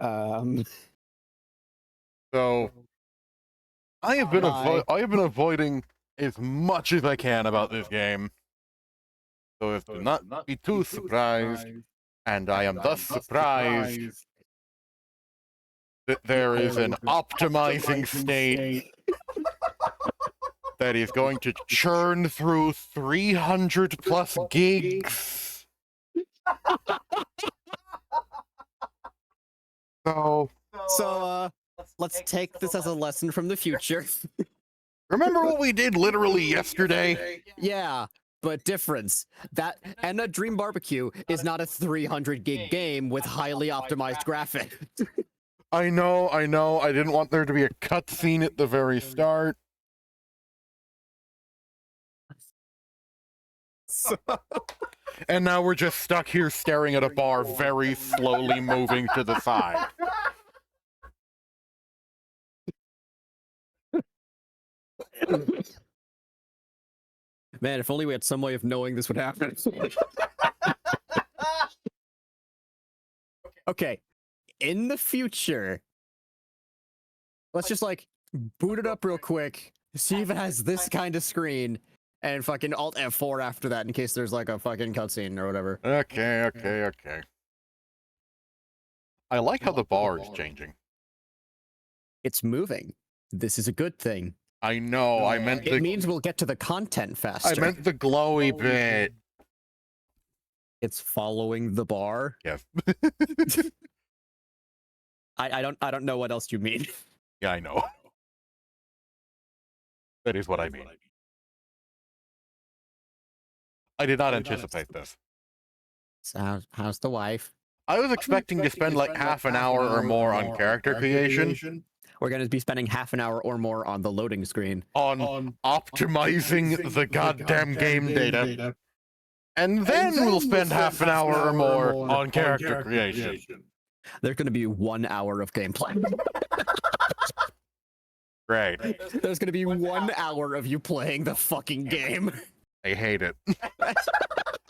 Um, So I have been avoiding as much as I can about this game, so as to not be too surprised, and I am thus surprised that there is an optimizing state that is going to churn through 300 plus gigs. so, let's take this as a lesson from the future. Remember what we did literally yesterday? Yeah, but difference. That and a Dream Barbecue is not a 300 gig game with highly optimized graphics. I know. I didn't want there to be a cutscene at the very start. And now we're just stuck here staring at a bar very slowly moving to the side. Man, if only we had some way of knowing this would happen. Okay, in the future, let's just like boot it up real quick, see if it has this kind of screen, and fucking Alt F4 after that in case there's like a fucking cutscene or whatever. Okay. I like how the bar is changing. It's moving. This is a good thing. I know, I meant It means we'll get to the content faster. I meant the glowy bit. It's following the bar. Yes. I don't know what else you mean. Yeah, I know. That is what I mean. I did not anticipate this. So how's the wife? I was expecting to spend like half an hour or more on character creation. We're going to be spending half an hour or more on the loading screen. On optimizing the goddamn game data. And then we'll spend half an hour or more on character creation. There's going to be 1 hour of gameplay. Great. There's going to be 1 hour of you playing the fucking game. I hate it.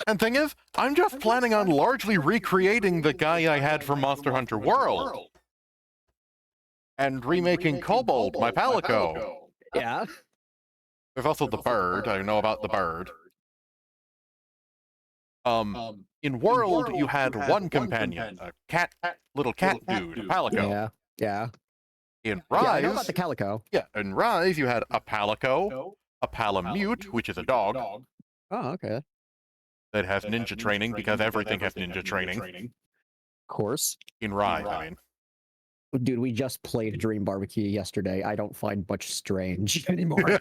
And thing is, I'm just planning on largely recreating the guy I had from Monster Hunter World. And remaking Kobold, my Palico. Yeah. There's also the bird. I know about the bird. In World, you had one companion, a little cat dude, a Palico. Yeah. In Rise, I know about the Calico. Yeah, in Rise, you had a Palico, a Palamute, which is a dog. Oh, okay. That has ninja training, because everything has ninja training. Of course. In Rise, I mean. Dude, we just played Dream Barbecue yesterday. I don't find much strange anymore.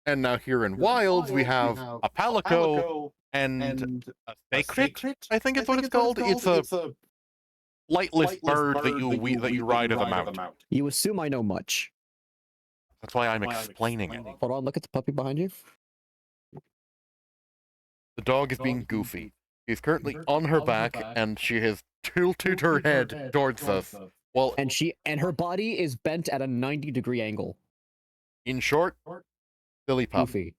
And now here in Wilds, we have a Palico and a Sacred, I think is what it's called. It's a lightless bird that you ride as a mount. You assume I know much. That's why I'm explaining it. Hold on, look at the puppy behind you. The dog is being goofy. She's currently on her back, and she has tilted her head towards us. Well, and her body is bent at a 90-degree angle. In short, silly pup. Goofy.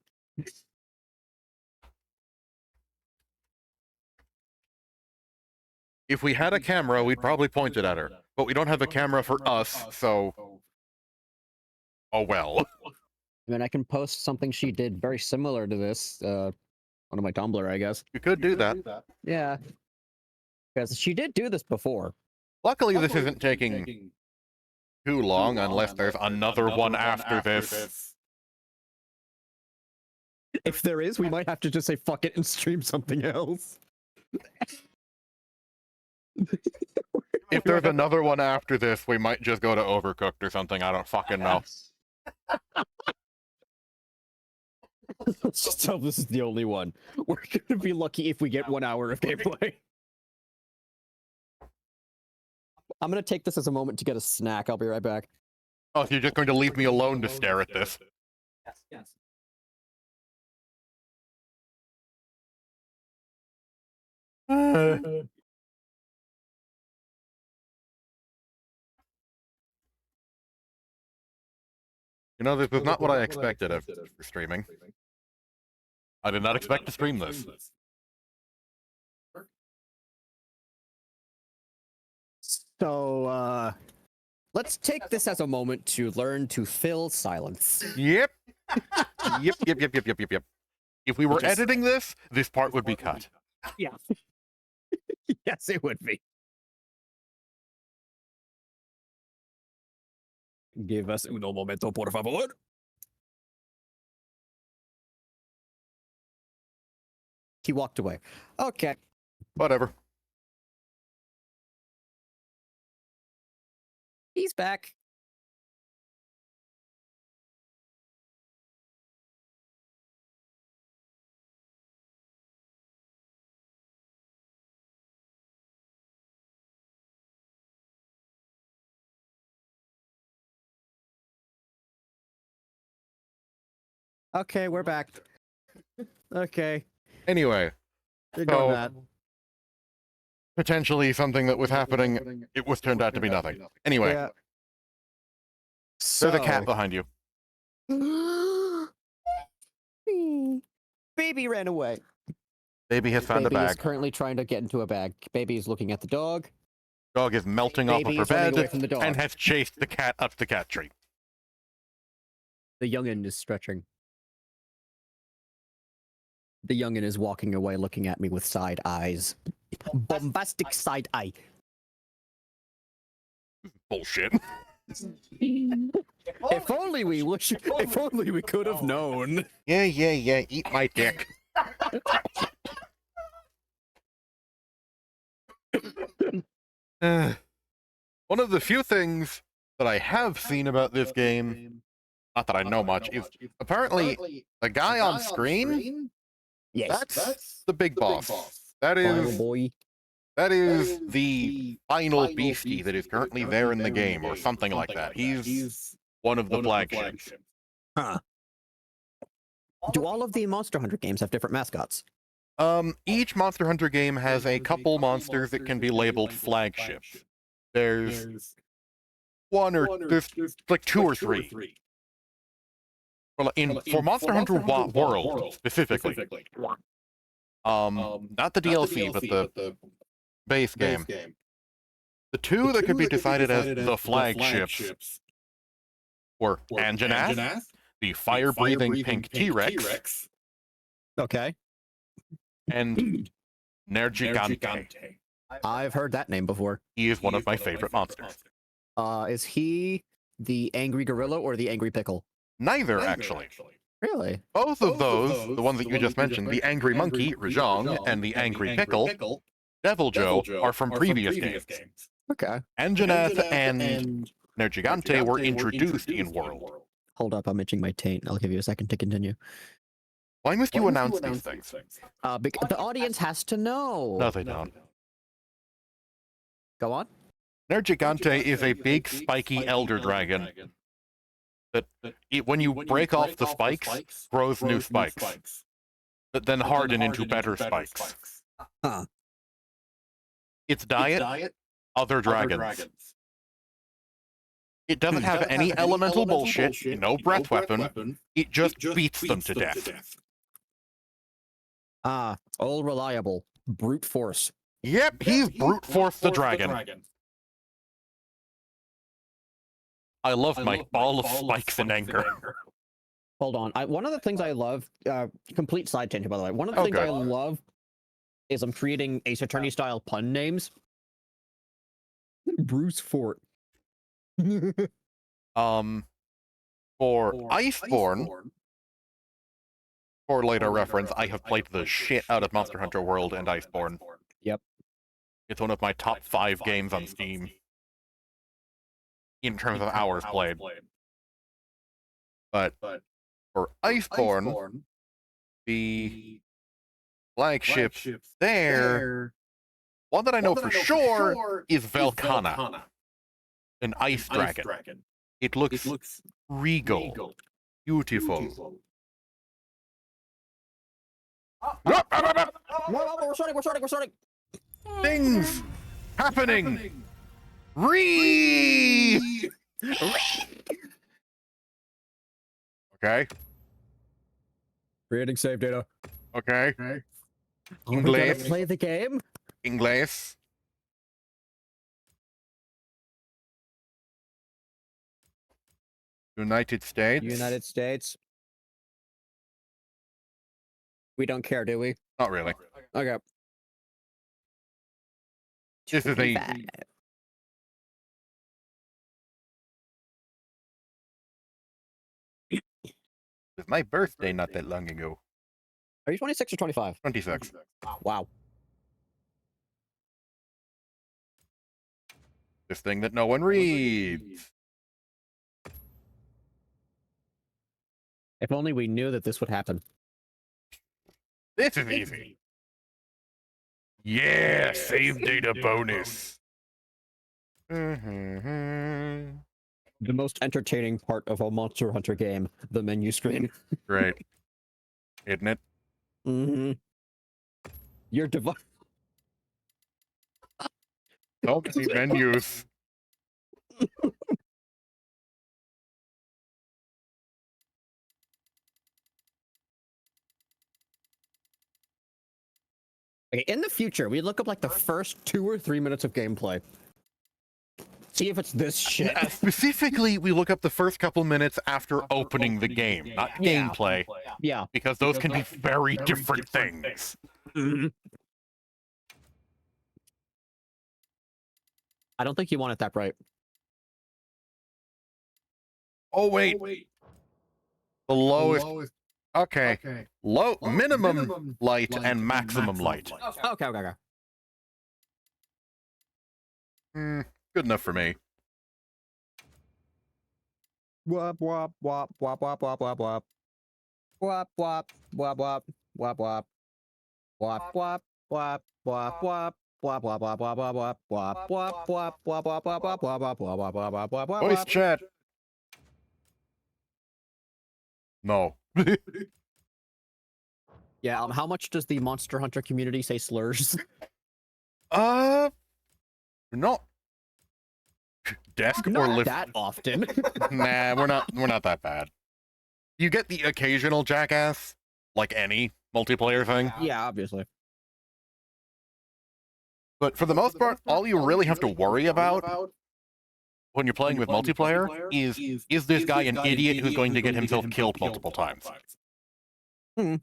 If we had a camera, we'd probably point it at her. But we don't have a camera for us, so... Oh well. I mean, I can post something she did very similar to this, on my Tumblr, I guess. You could do that. Yeah. Because she did do this before. Luckily, this isn't taking too long, unless there's another one after this. If there is, we might have to just say fuck it and stream something else. If there's another one after this, we might just go to Overcooked or something. I don't fucking know. Let's just tell this is the only one. We're gonna be lucky if we get 1 hour of gameplay. I'm gonna take this as a moment to get a snack. I'll be right back. Oh, so you're just going to leave me alone to stare at this? Yes. You know, this is not what I expected of streaming. I did not expect to stream this. So, let's take this as a moment to learn to fill silence. Yep. Yep. If we were Just- editing this, this part would be cut. Yeah. Yes, it would be. Give us uno momento, por favor. He walked away. Okay. Whatever. He's back. Okay, we're back. Okay. Anyway, You're going So- that. potentially something that was happening, it was turned out to be nothing. Anyway, Yeah. there's a cat behind you. Baby ran away. Baby has found Baby a is bag. currently trying to get into a bag. Baby is looking at the dog. Dog is melting off of Baby her is running away bed from the dog. and has chased the cat up the cat tree. The youngin is stretching. The youngin is walking away, looking at me with side eyes. Bombastic side eye. Bullshit. If only we wish. If only we could have known. Yeah. Eat my dick. One of the few things that I have seen about this game, not that I know much, is apparently the guy on screen, Yes. that's the big boss. That Final is boy. the final beastie that is currently there in the game, or something like that. He's one of the flagships. Huh. Do all of the Monster Hunter games have different mascots? Each Monster Hunter game has a couple monsters that can be labeled flagships. There's there's like two or three. For Monster Hunter World specifically, not the DLC, but the base game. The two that could be decided as the flagships were Anjanath, the fire-breathing pink T-Rex, Okay. and Nergigante. I've heard that name before. He is one of my favorite monsters. Is he the angry gorilla or the angry pickle? Neither, actually. Really? Both of those, the ones that you just mentioned, the Angry Monkey, Rajong, and the Angry Pickle, Devil Joe, are from previous games. Okay. Anjanath and Nergigante were introduced in World. Hold up, I'm itching my taint. I'll give you a second to continue. Why must you announce these things? Because the audience has to know. No, they don't. Go on. Nergigante is a big, spiky elder dragon that, when you break off the spikes, grows new spikes that then harden into better spikes. Huh. Its diet, other dragons. It doesn't have any elemental bullshit, no breath weapon. It just beats them to death. All reliable. Brute force. Yep, he's brute force the dragon. I love my ball of spikes in anger. Hold on. One of the things I love, complete side tangent, by the way. One of the things Okay. I love is I'm creating Ace Attorney style pun names. Bruce Fort. For Iceborne, for later reference, I have played the shit out of Monster Hunter World and Iceborne. Yep. It's one of my top 5 games on Steam in terms of hours played. But for Iceborne, the flagships there, one that I know for sure is Velkhana, an ice dragon. It looks regal, beautiful. No, we're starting. Things happening. Okay. Creating save data. Okay. Are we gonna English. play the game? English. United States? United States. We don't care, do we? Not really. Okay. This is a... 25. It was my birthday not that long ago. Are you 26 or 25? 26. Wow. This thing that no one reads. If only we knew that this would happen. This is easy. Yeah, save data bonus. The most entertaining part of a Monster Hunter game, the menu screen. Great. Isn't it? Mm-hmm. Your device. So many menus. Okay, in the future, we look up like the first 2 or 3 minutes of gameplay. See if it's this shit. Specifically, we look up the first couple minutes after opening the game, not gameplay. Yeah. Because those can be very different things. Mm-hmm. I don't think you want it that bright. Oh, wait. The lowest. Okay. Low, minimum light and maximum light. Okay. Good enough for me. Wop wop wop wop wop wop wop wop. Wop wop wop wop wop wop. Wop wop wop wop wop. Wop wop wop wop wop wop wop wop wop wop wop wop wop wop wop wop wop wop wop. Voice chat. No. Yeah, how much does the Monster Hunter community say slurs? Not desk or Not lift. that often. Nah, we're not that bad. You get the occasional jackass, like any multiplayer thing. Yeah, obviously. But for the most part, all you really have to worry about when you're playing with multiplayer is this guy an idiot who's going to get himself killed multiple times? Hmm.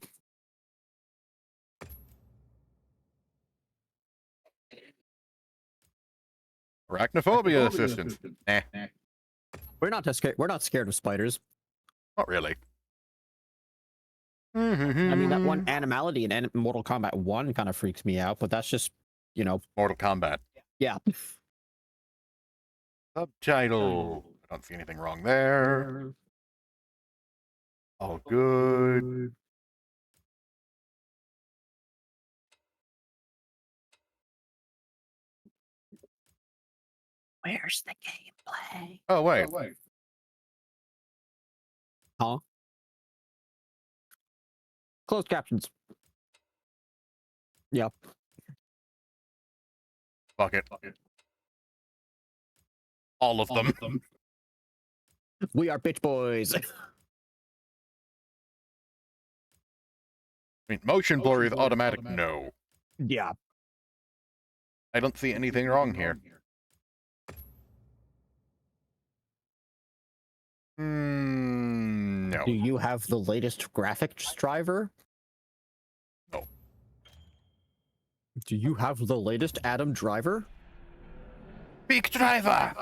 Arachnophobia assistant. Eh, We're not scared. We're not scared of spiders. not really. I mean, that one animality in Mortal Kombat 1 kind of freaks me out, but that's just, you know. Mortal Kombat. Yeah. Subtitle. I don't see anything wrong there. All good. Where's the gameplay? Oh, wait. Huh? Closed captions. Yep. Fuck it. All of them. We are bitch boys. I mean, motion blur is automatic. No. Yeah. I don't see anything wrong here. No. Do you have the latest graphics driver? No. Do you have the latest Atom driver? Big driver!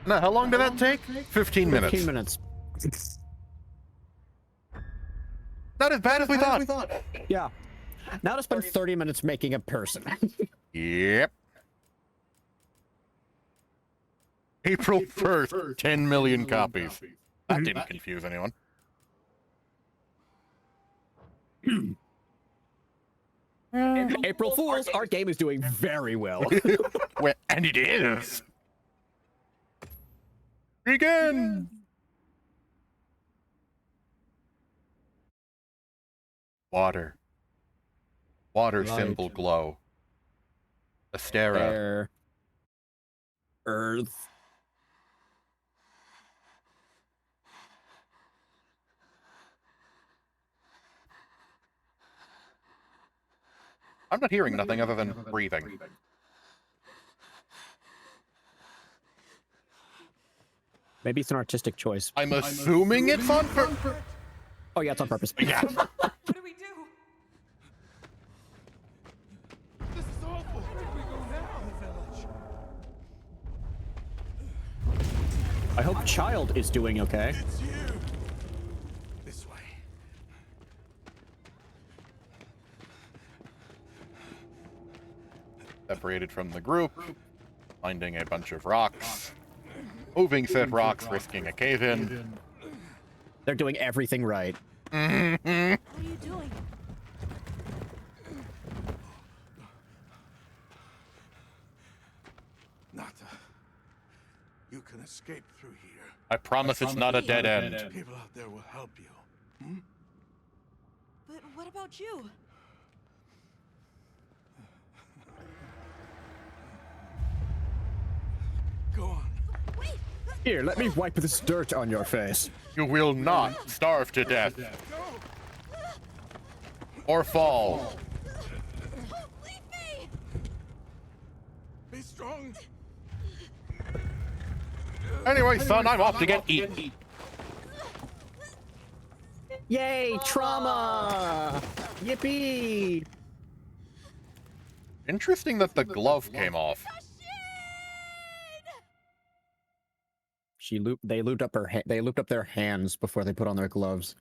Now, how long did that take? 15 minutes. 15 minutes. Not as bad as we thought. Yeah. Now to spend 30 minutes making a person. Yep. April 1st, 10 million copies. That didn't confuse anyone. April Fools, our game is doing very well. Well, and it is. Begin. Water. Water Light. symbol glow. Astera. Air. Earth. I'm not hearing nothing other than breathing. Maybe it's an artistic choice. I'm assuming it's on purpose. Oh yeah, it's on purpose. Yeah. What do we do? This is awful. Where do we go now? The village. I hope Child is doing okay. It's you. This way. Separated from the group, finding a bunch of rocks, moving said rocks, risking a cave-in. They're doing everything right. What are you doing? Nata, you can escape through here. I promise it's not a dead end. People out there will help you. But what about you? Go on. Wait! Here, let me wipe this dirt on your face. You will not starve to death. Or fall. Don't leave me! Be strong. Anyway, son, I'm off to get eaten. Yay, trauma! Yippee! Interesting that the glove came off. They looped up they looped up their hands before they put on their gloves.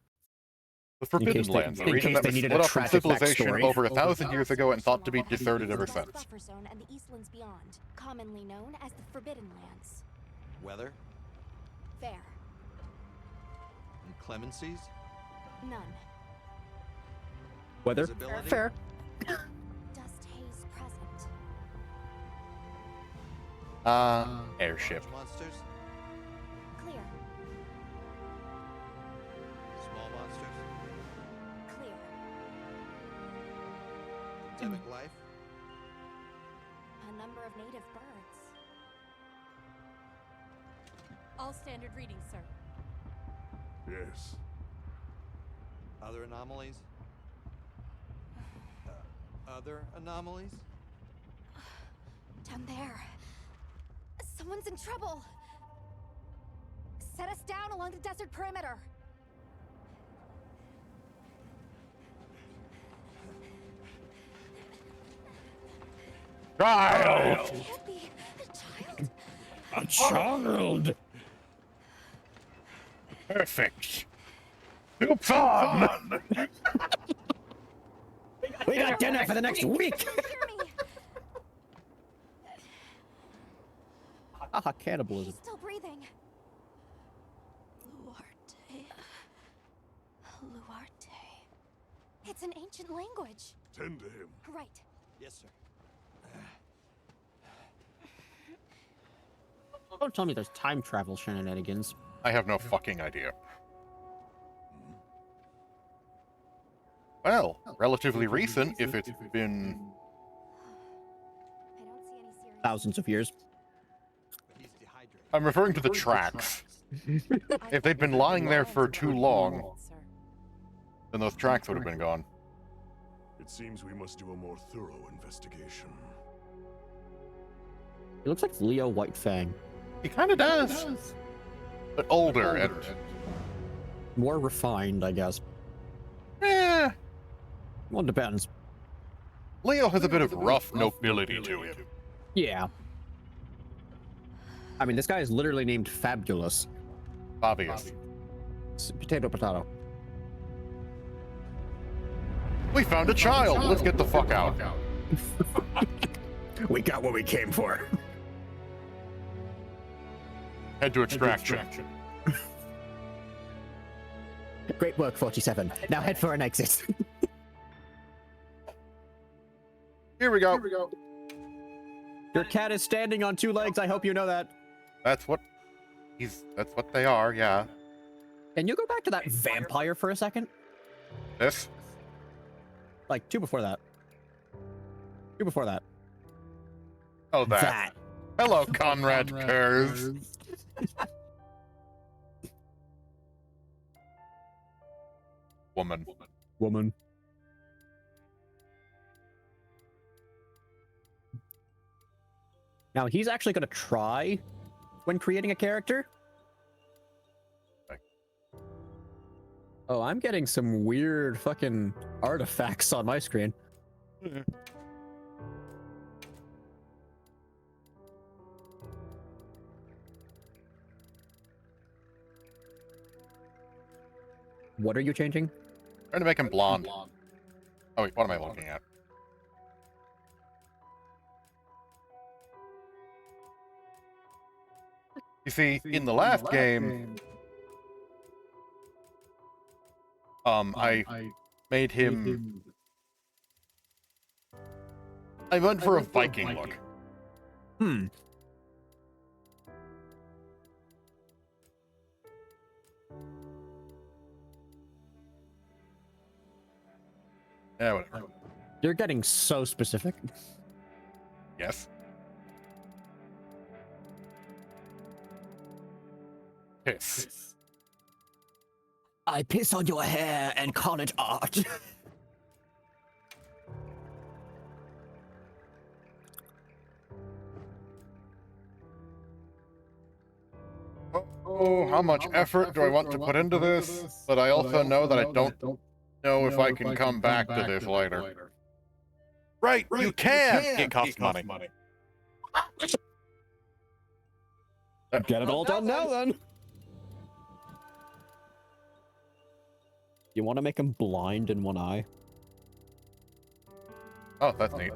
The Forbidden case they- Lands, a in region case that they was needed split a up from tragic civilization backstory. over 1,000 years ago and thought to be deserted ever since. Buffer zone and the Eastlands beyond, commonly known as the Forbidden Lands. Weather Fair. and clemencies? None. Weather? Visibility? Fair. Dust haze present. Airship. Large monsters? Clear. Small monsters? Clear. Endemic life? A number of native birds. All standard readings, sir. Yes. Other anomalies? Other anomalies? Down there. Someone's in trouble. Set us down along the desert perimeter. Child! Can't be a child. A child! Perfect. Soup's on! We got dinner for the next week! Hear me. Haha, cannibalism. He's still breathing. Luarte. Luarte. It's an ancient language. Tend to him. Right. Yes, sir. Don't tell me there's time travel shenanigans. I have no fucking idea. Well, relatively recent if it's been... I don't see any serious. Thousands of years. But he's dehydrated. I'm referring to the tracks. If they'd been lying there for too long, Sir. then those tracks would have been gone. It seems we must do a more thorough investigation. It looks like Leo Whitefang. He kind of does. But older and... More refined, I guess. Eh, Well, it depends. Leo has a bit of rough nobility to him. Yeah. I mean, this guy is literally named Fabulous. Obvious. Potato, potato. We found a child! Let's get the fuck out. We got what we came for. Head to extraction. Great work, 47. Now head for an exit. Here we go. Your cat is standing on two legs. I hope you know that. That's what they are, yeah. Can you go back to that vampire for a second? This? Like, two before that. Two before that. Oh, that. Hello, Conrad Kurz. Woman. Now, he's actually going to try, when creating a character, Oh, I'm getting some weird fucking artifacts on my screen. What are you changing? Trying to make him blonde. Oh wait, what am I looking at? You see, in the last game, I made him. I went for a Viking look. Hmm. Yeah, whatever. You're getting so specific. Yes. Piss. I piss on your hair and call it art. Oh, how much effort do I want to put into this? But I also know that I don't know if I can come back to this later. Right, you can! It costs money. Get it all done now, then. You want to make him blind in one eye? Oh, that's neat.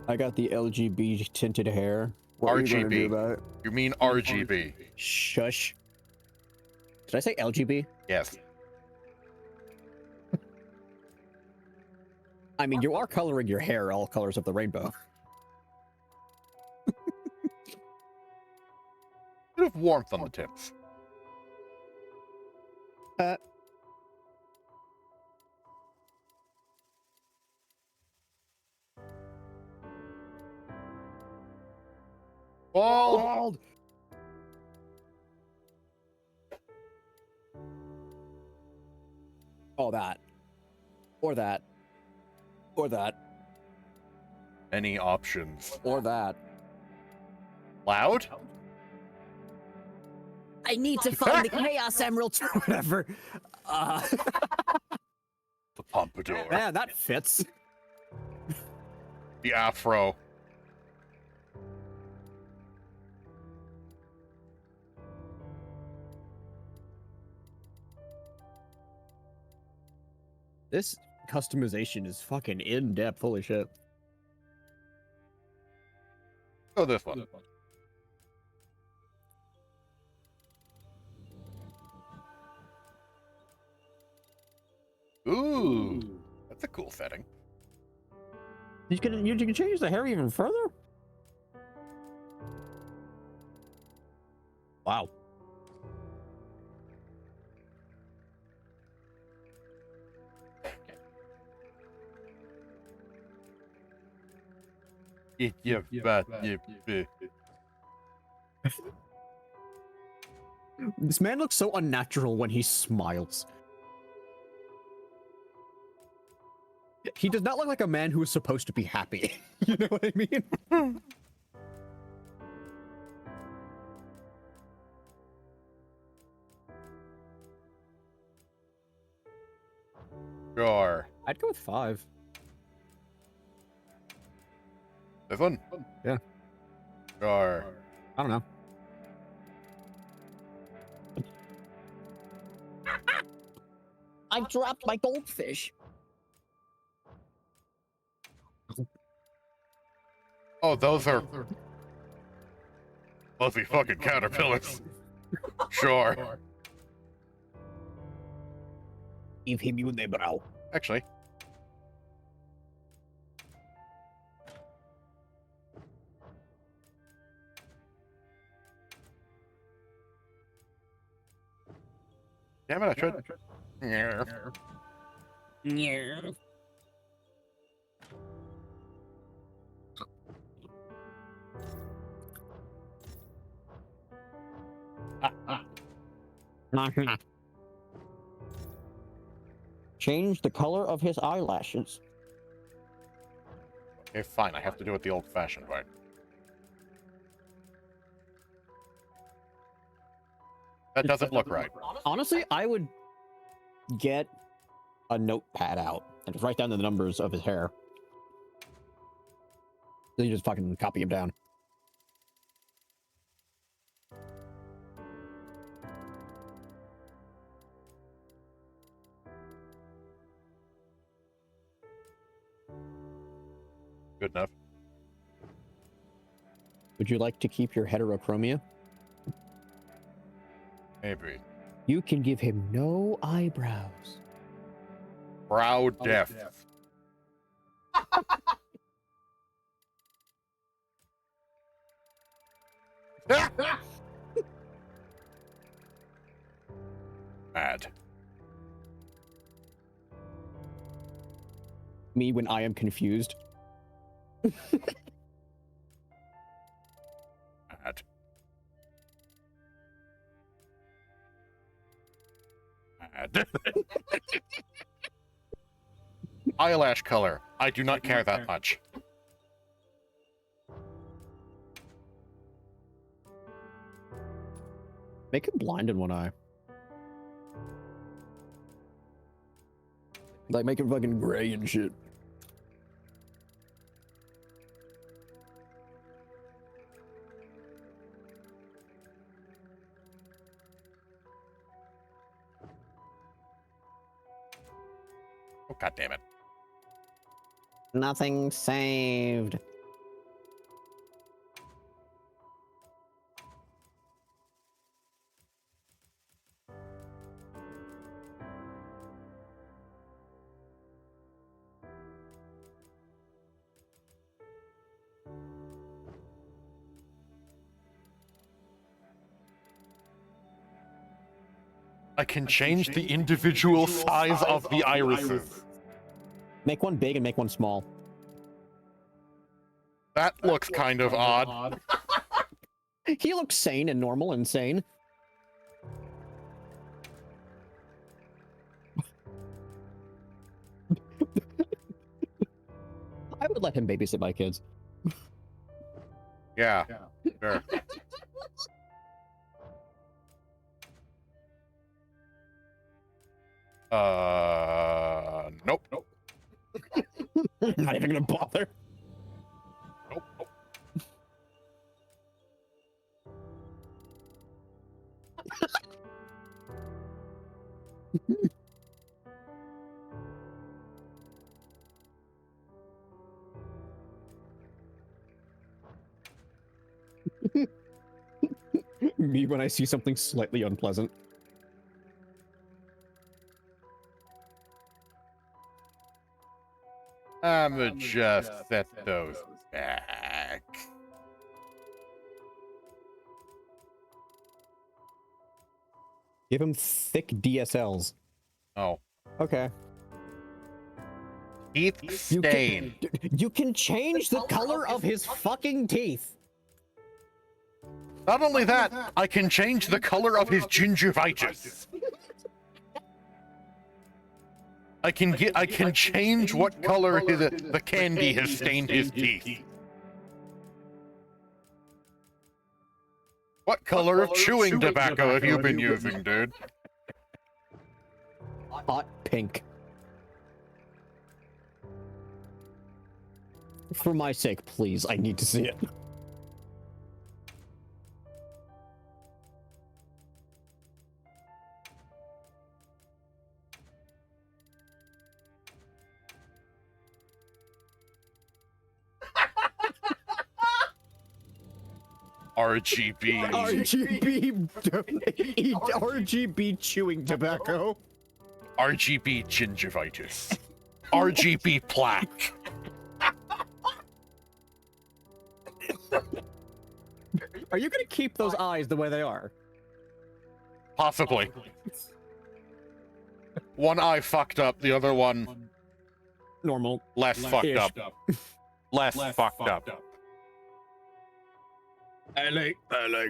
I got the LGB tinted hair. What are you gonna do RGB. about it? You mean RGB? Shush. Did I say LGB? Yes. I mean, you are coloring your hair all colors of the rainbow. Bit of warmth on the tips. Bald! Oh, that. Or that. Or that. Any options? Or that. Loud? I need to find the Chaos Emerald or whatever. The pompadour. Man, that fits. The afro. This customization is fucking in-depth, holy shit. Go this one. Ooh, that's a cool setting. You can change the hair even further? Wow. This man looks so unnatural when he smiles. He does not look like a man who is supposed to be happy. You know what I mean? Sure. I'd go with 5. This one? Yeah. Sure. I don't know. I dropped my goldfish. Oh, those are fuzzy fucking caterpillars. Sure. Give him you the brow. Actually. Damn it, I tried. Yeah. Yeah. Change the color of his eyelashes. Okay, fine. I have to do it the old-fashioned way. That doesn't look right. Honestly, I would get a notepad out and just write down the numbers of his hair. Then you just fucking copy him down. Good enough. Would you like to keep your heterochromia? Maybe. You can give him no eyebrows. Brow depth. Mad. Me when I am confused. Mad. Mad. Eyelash color. I do not care that much. Make him blind in one eye. Like, make him fucking gray and shit. Oh, God damn it. Nothing saved. I can change the individual size of the irises. Make one big and make one small. That looks kind of odd. He looks sane and normal and sane. I would let him babysit my kids. Yeah, sure. Nope. Not even gonna bother. Nope. Me when I see something slightly unpleasant. I'ma just set those back. Give him thick DSLs. Oh. Okay. Teeth stain. You can change the color of his fucking teeth. Not only that, I can change the color of his gingivitis. I can change what color the candy has stained his teeth. What color of chewing tobacco have you been using, dude? Hot pink. For my sake, please, I need to see it. RGB. RGB. Eat RGB chewing tobacco. RGB gingivitis. RGB plaque. Are you gonna keep those eyes the way they are? Possibly. One eye fucked up, the other one Normal. less fucked up. Less fucked up. I like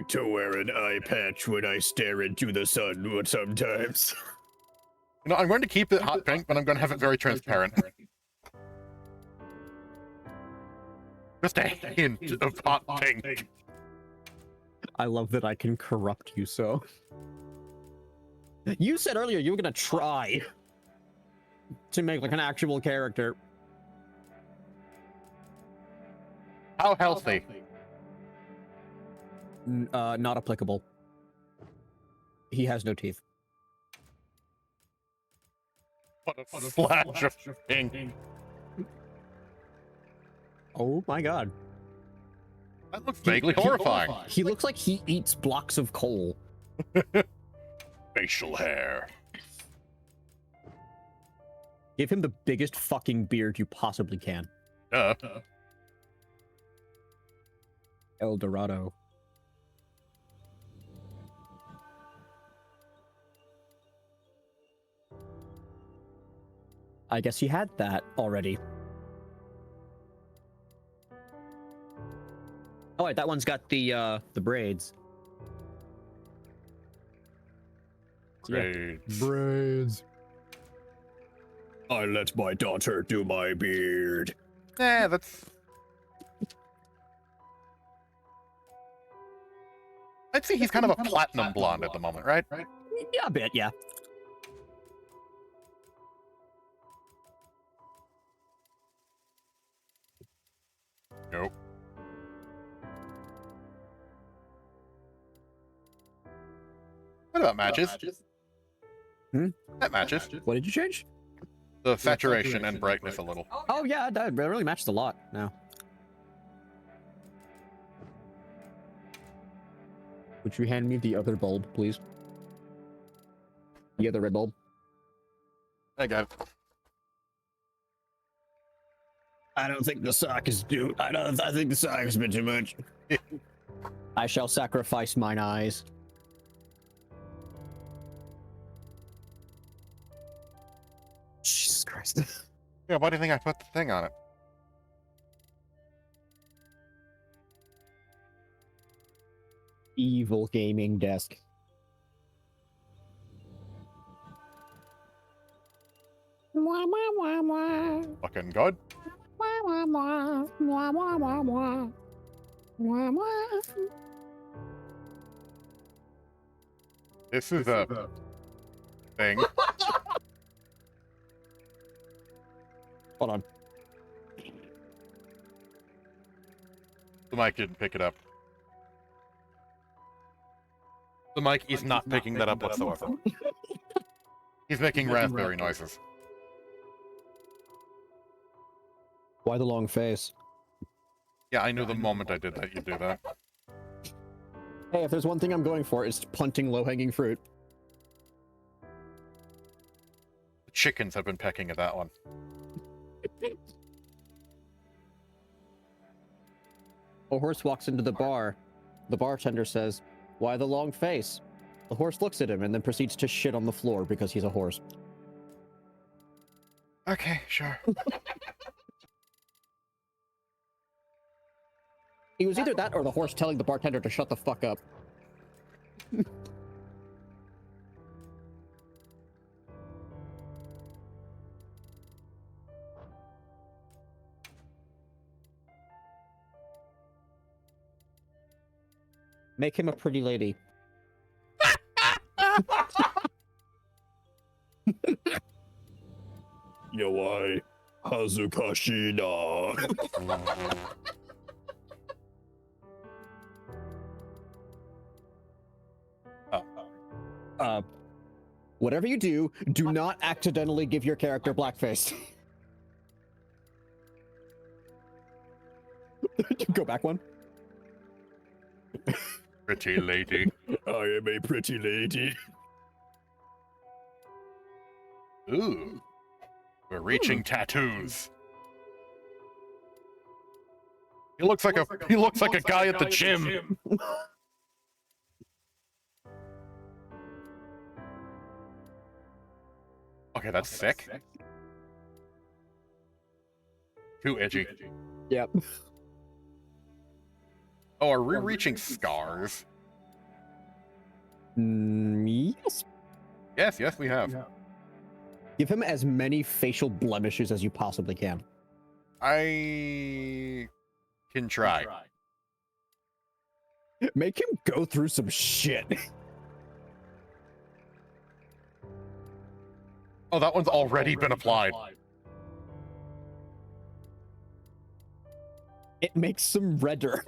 to wear an eye patch when I stare into the sun sometimes. You know, I'm going to keep it hot pink, but I'm going to have it very transparent. Just a hint of hot pink. I love that I can corrupt you so. You said earlier you were gonna try to make like an actual character. How healthy? Not applicable. He has no teeth. What a splash of pink. Oh my god. That looks vaguely horrifying. He looks like he eats blocks of coal. Facial hair. Give him the biggest fucking beard you possibly can. El Dorado. I guess he had that already. Oh wait, that one's got the braids. Braids. Braids. I let my daughter do my beard. Yeah, that's... I'd say he's kind of a platinum blonde at the moment, right? Yeah, a bit, yeah. Nope. What about matches? That matches. What did you change? The saturation and brightness a little. Oh yeah, that really matched a lot now. Would you hand me the other bulb, please? The other red bulb. I got it. I don't think the sock is due. I think the sock has been too much. I shall sacrifice mine eyes. Jesus Christ. Yeah, why do you think I put the thing on it? Evil gaming desk. Wah, wah, wah, wah. Fucking good. Wah, wah, wah. Wah, wah, wah, wah. Wah, wah. This is a thing. Hold on. The mic didn't pick it up. The mic is not picking that up whatsoever. He's making raspberry noises. Why the long face? Yeah, I knew the moment I did that you'd do that. Hey, if there's one thing I'm going for, it's punting low-hanging fruit. The chickens have been pecking at that one. A horse walks into the bar. The bartender says, "Why the long face?" The horse looks at him and then proceeds to shit on the floor because he's a horse. Okay, sure. It was either that or the horse telling the bartender to shut the fuck up. Make him a pretty lady. Yawai Hazukashina. Whatever you do, do not accidentally give your character blackface. Go back one. Pretty lady. I am a pretty lady. Ooh. We're reaching tattoos. He looks like a guy at the gym. Okay, that's sick. Too edgy. Yep. Oh, are we reaching scars? Yes. Yes, we have. Give him as many facial blemishes as you possibly can. I can try. Make him go through some shit. Oh, that one's already been applied. It makes them redder.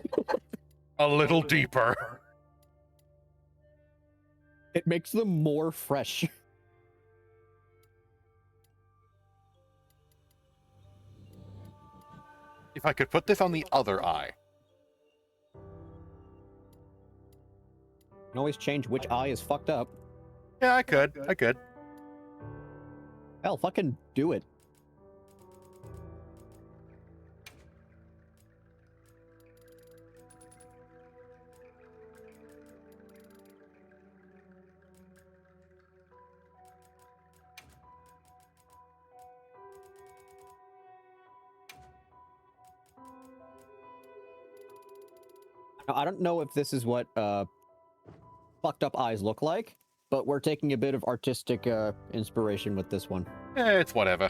A little deeper. It makes them more fresh. If I could put this on the other eye. You can always change which eye is fucked up. Yeah, I could. I could. Hell, fucking do it. I don't know if this is what fucked up eyes look like, but we're taking a bit of artistic inspiration with this one. It's whatever.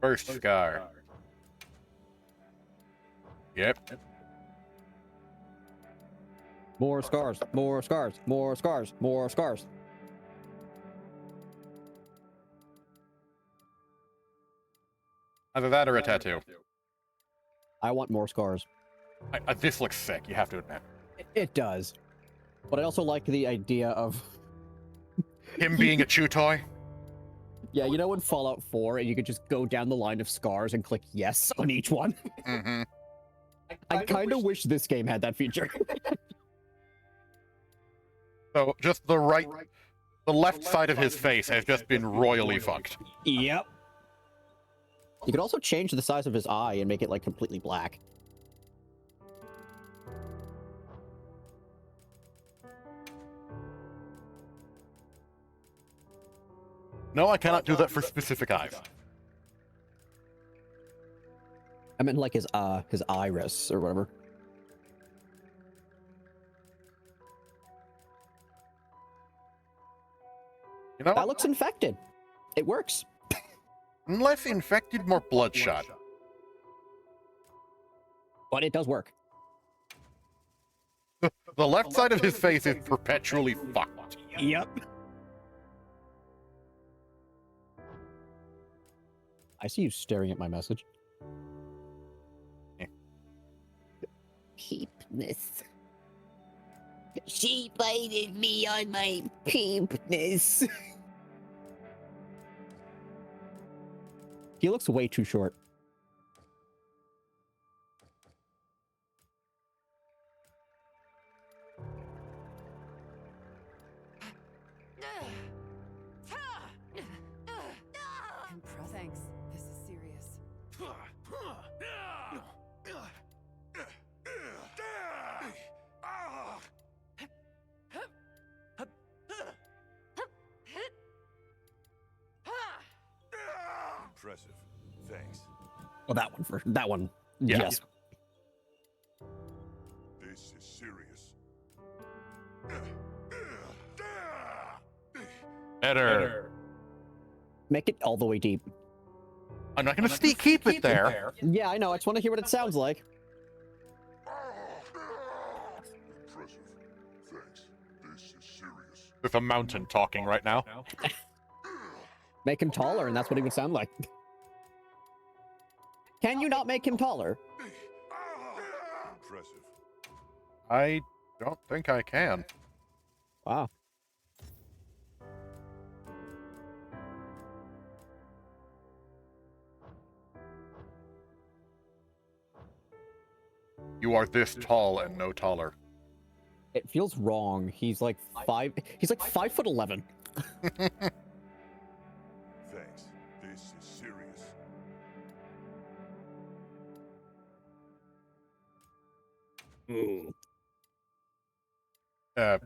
First scar. Yep. More scars, more scars, more scars, more scars. Either that or a tattoo. I want more scars. This looks sick, you have to admit. It does. But I also like the idea of... Him being a chew toy? Yeah, you know in Fallout 4, you could just go down the line of scars and click yes on each one? Mm-hmm. I kind of wish this game had that feature. So, just the left side of his face has just been royally fucked. Yep. You could also change the size of his eye and make it, like, completely black. No, I cannot do that for specific eyes. I meant, like, his iris or whatever. You know, That looks infected. It works. less infected, more bloodshot. But it does work. The left side of his face is perpetually fucked. Yep. I see you staring at my message. Peepness. She bited me on my peepness. He looks way too short. Thanks. This is serious. Impressive. Thanks. Well, that one. Yeah. Yes. This is serious. Better. Make it all the way deep. I'm not gonna keep it there. Yeah, I know. I just want to hear what it sounds like. Impressive. Thanks. This is serious. There's a mountain talking right now. Make him taller, and that's what he would sound like. Can you not make him taller? Impressive. I don't think I can. Wow. You are this tall and no taller. It feels wrong. He's like 5'11". Thanks. This is serious. Uh,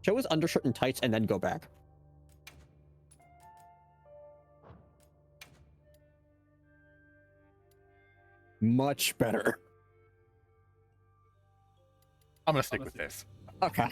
Show his undershirt and tights and then go back. Much better. I'm gonna stick with this. Okay.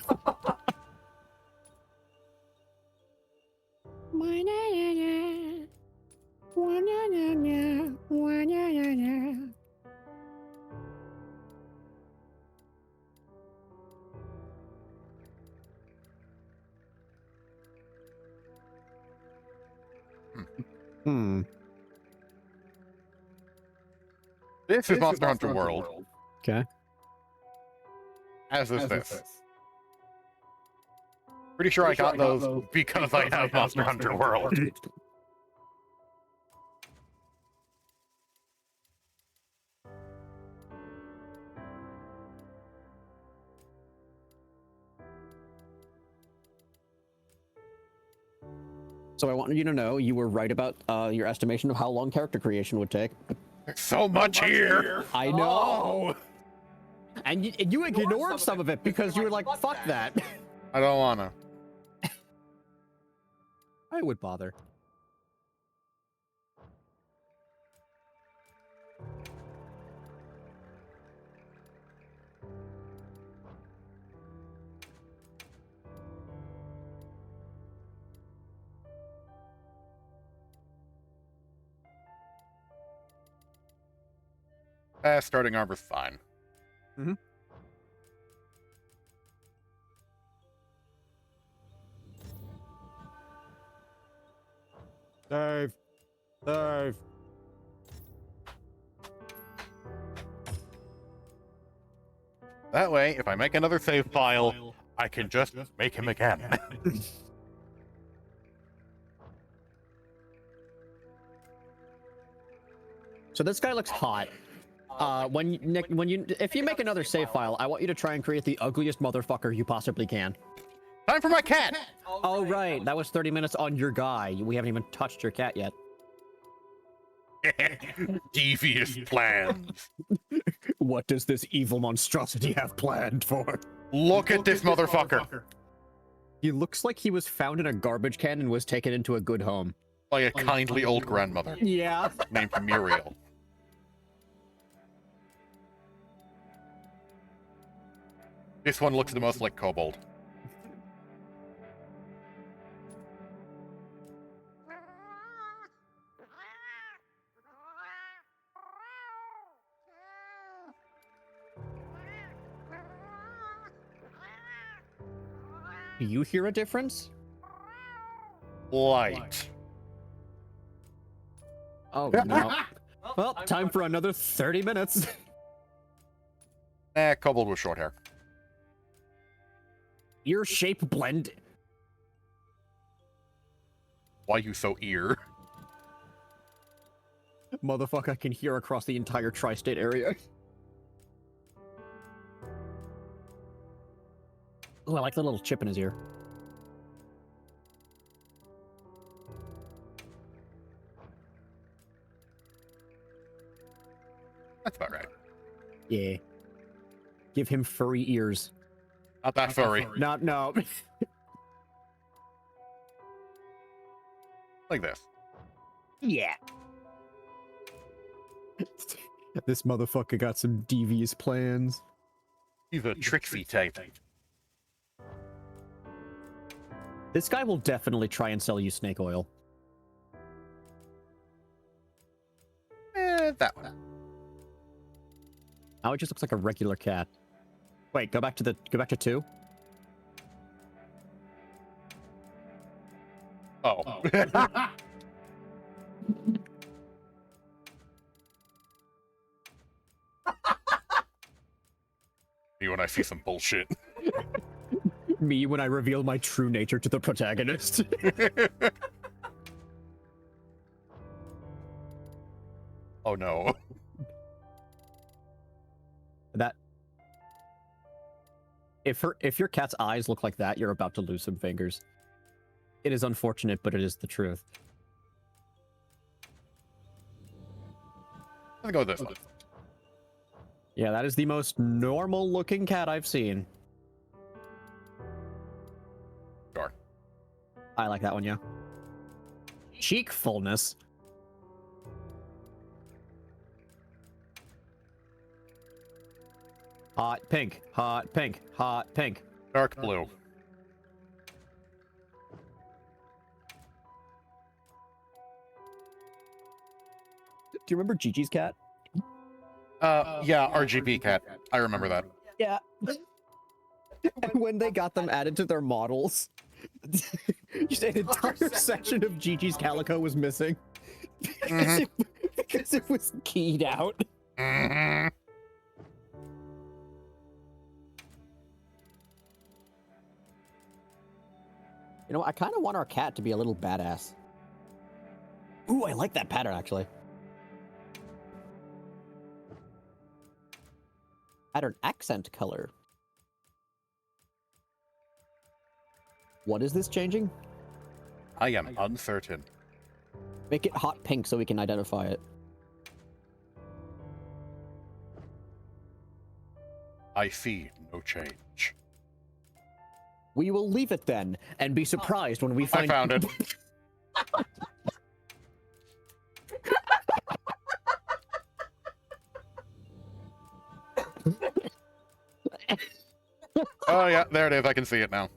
Hmm. This is Monster Hunter World. Okay. As is this. Pretty sure I got those because I have Monster Hunter World. So I wanted you to know you were right about your estimation of how long character creation would take. There's so much here. I know. And you ignored some of it because you were like, fuck that. I don't wanna. I would bother. Starting armor's fine. Mm-hmm. Save. Save. That way, if I make another save file, I can just make him again. So this guy looks hot. If you make another save file, I want you to try and create the ugliest motherfucker you possibly can. Time for my cat! Oh right, that was 30 minutes on your guy. We haven't even touched your cat yet. Devious plans. What does this evil monstrosity have planned for? Look at this motherfucker. He looks like he was found in a garbage can and was taken into a good home. By a kindly old grandmother Yeah. named Muriel. This one looks the most like Kobold. Do you hear a difference? Light. Oh, no. Well, time for another 30 minutes. Kobold with short hair. Ear shape blend. Why you so ear? Motherfucker, I can hear across the entire tri-state area. Oh, I like the little chip in his ear. That's about right. Yeah. Give him furry ears. Not that furry. No. Like this. Yeah. This motherfucker got some devious plans. He's a tricksy type. This guy will definitely try and sell you snake oil. That one. Now it just looks like a regular cat. Wait, go back to 2. Oh. Me when I see some bullshit. Me when I reveal my true nature to the protagonist. Oh no. That if your cat's eyes look like that, you're about to lose some fingers. It is unfortunate, but it is the truth. Let's go with this one. Yeah, that is the most normal looking cat I've seen. Sure. I like that one, yeah. Cheek fullness. Hot pink, hot pink, hot pink. Dark blue. you remember Gigi's cat? Yeah, RGB cat. I remember that. Yeah. And when they got them added to their models, just an entire section of Gigi's calico was missing because it was keyed out. Mm-hmm. You know, I kind of want our cat to be a little badass. Ooh, I like that pattern, actually. Pattern accent color. What is this changing? I am uncertain. Make it hot pink so we can identify it. I see no change. We will leave it then, and be surprised when we I find- found it. Oh yeah, there it is. I can see it now.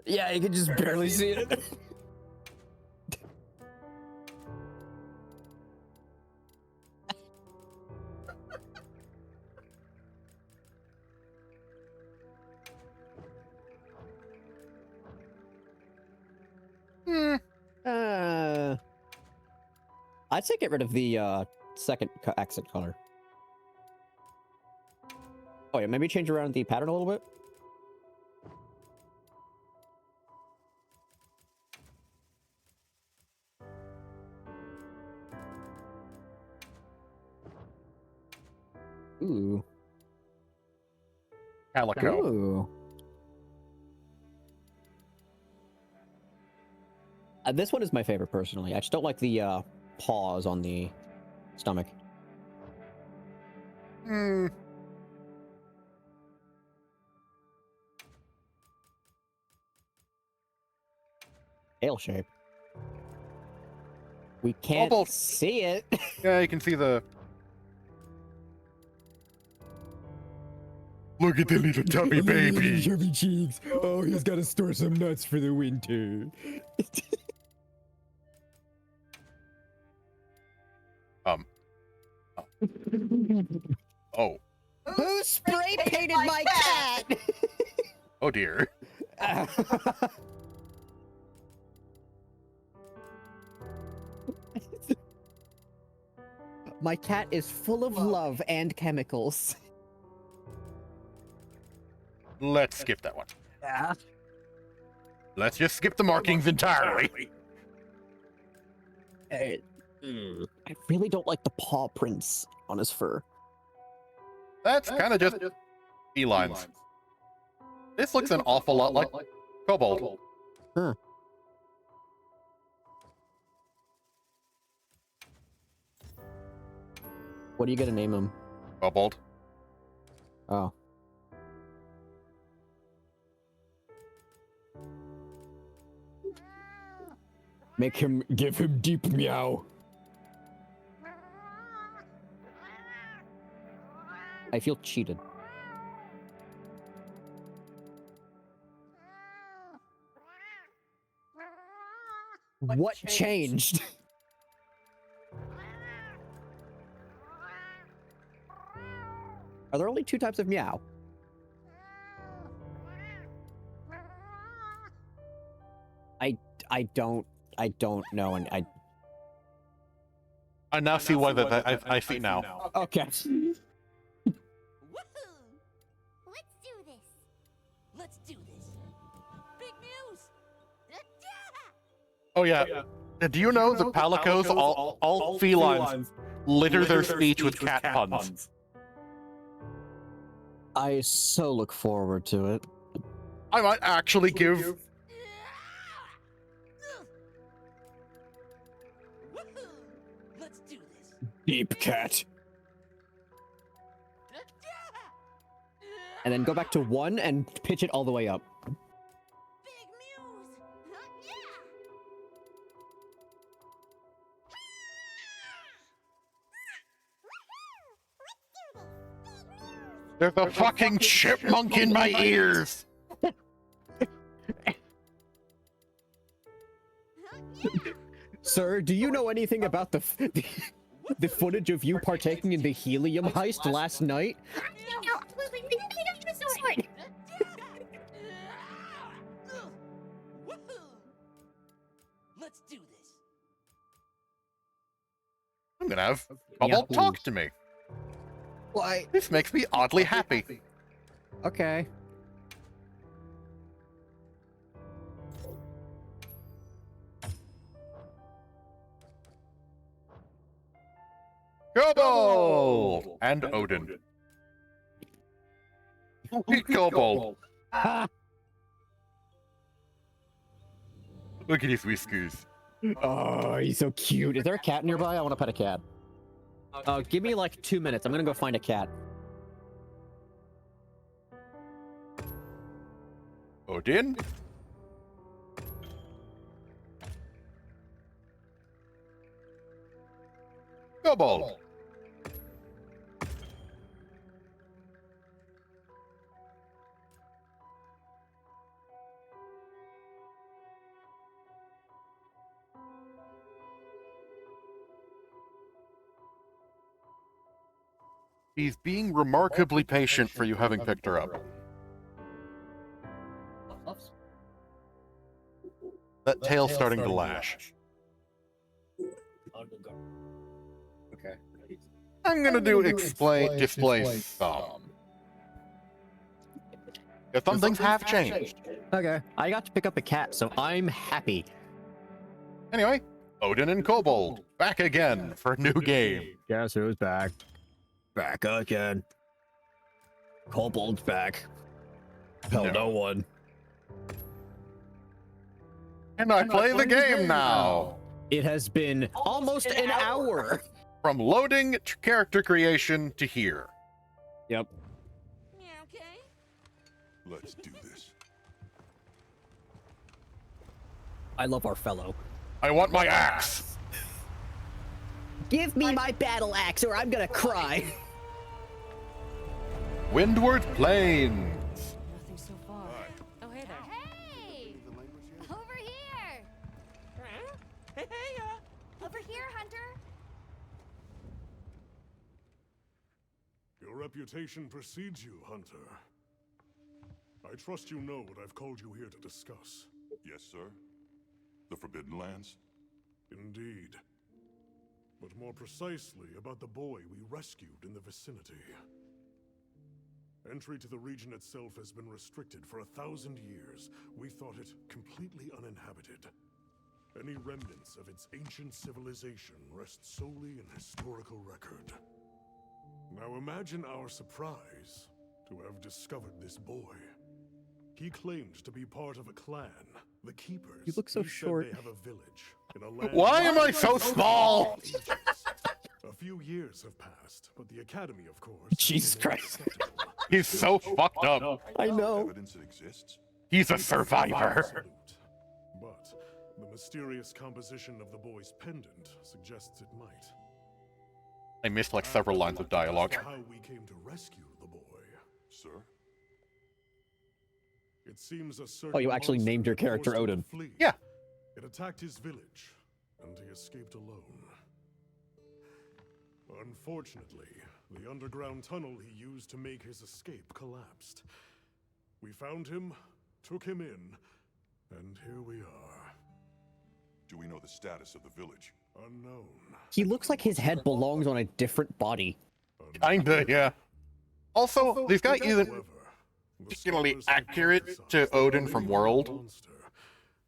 Yeah, you can just barely see it. I'd say get rid of the second accent color. Oh yeah, maybe change around the pattern a little bit. Ooh. Calico. Ooh. This one is my favorite personally. I just don't like the paws on the stomach. Hmm. Tail shape. We can't Almost. see it. Yeah, you can see the. Look at the little tubby baby. Chubby cheeks. Oh, he's got to store some nuts for the winter. Oh. Who spray painted my cat? Oh dear. My cat is full of love and chemicals. Let's skip that one. Yeah. Let's just skip the markings entirely. I really don't like the paw prints on his fur. That's kind of just felines. This looks an awful lot like kobold. Huh. What are you gonna name him? Kobold. Oh. Give him deep meow. I feel cheated. What changed? Are there only two types of meow? I don't know, and I now see why I see now. okay. Woohoo! Let's do this. Let's do this. Big Muse! Oh yeah. Do you know the palicos, all felines, litter their speech with cat puns? I so look forward to it. I might actually give. Woohoo! Let's do this. Deep cat. And then go back to 1 and pitch it all the way up. Big Muse! There's a fucking chipmunk in my ears. Sir, do you know anything about the The footage of you partaking in the helium heist last night? Let's do this. I'm gonna have Cobalt talk to me. Why? This makes me oddly happy. Okay. Cobalt! And Odin. Cobalt. Ah! Look at his whiskers. Oh, he's so cute. Is there a cat nearby? I want to pet a cat. Give me like 2 minutes. I'm gonna go find a cat. Odin? Cobalt. She's being remarkably patient for you having picked her up. That tail's starting to lash. Okay. I'm gonna do display some. If some things have changed. Okay. I got to pick up a cat, so I'm happy. Anyway, Odin and Kobold, back again for a new game. Guess who's back? Back again. Kobold's back. Hell, no one. And I play the game now! It has been almost an hour. From loading to character creation to here. Yep. Yeah, okay. Let's do this. I love our fellow. I want my axe! Give me my battle axe or I'm gonna cry. Windward Plains! Nothing so far. Oh, hey there. Hey! The language here? Over here! Hey, Over here, Hunter! Your reputation precedes you, Hunter. I trust you know what I've called you here to discuss. Yes, sir. The Forbidden Lands? Indeed. But more precisely about the boy we rescued in the vicinity. Entry to the region itself has been restricted for 1,000 years. We thought it completely uninhabited. Any remnants of its ancient civilization rest solely in historical record. Now imagine our surprise to have discovered this boy. He claimed to be part of a clan, the Keepers. You look so He said short. They have a village in a land. Why am I so small? A few years have passed, but the Academy, of course. Jesus remains Christ. skeptical. He's so fucked up. I know. Evidence it exists? He's a survivor. Absolute. But the mysterious composition of the boy's pendant suggests it might. I missed like several lines of dialogue. As for how we came to rescue the boy. Sir? It seems a certain Oh, you actually monster named your had character forced him to Odin. flee. Yeah. It attacked his village, and he escaped alone. Unfortunately, the underground tunnel he used to make his escape collapsed. We found him, took him in, and here we are. Do we know the status of the village? Unknown. He looks like his head belongs on a different body. Kinda, yeah. Also, this guy isn't However, the particularly scholars have accurate to hypothesized Odin that from the World. monster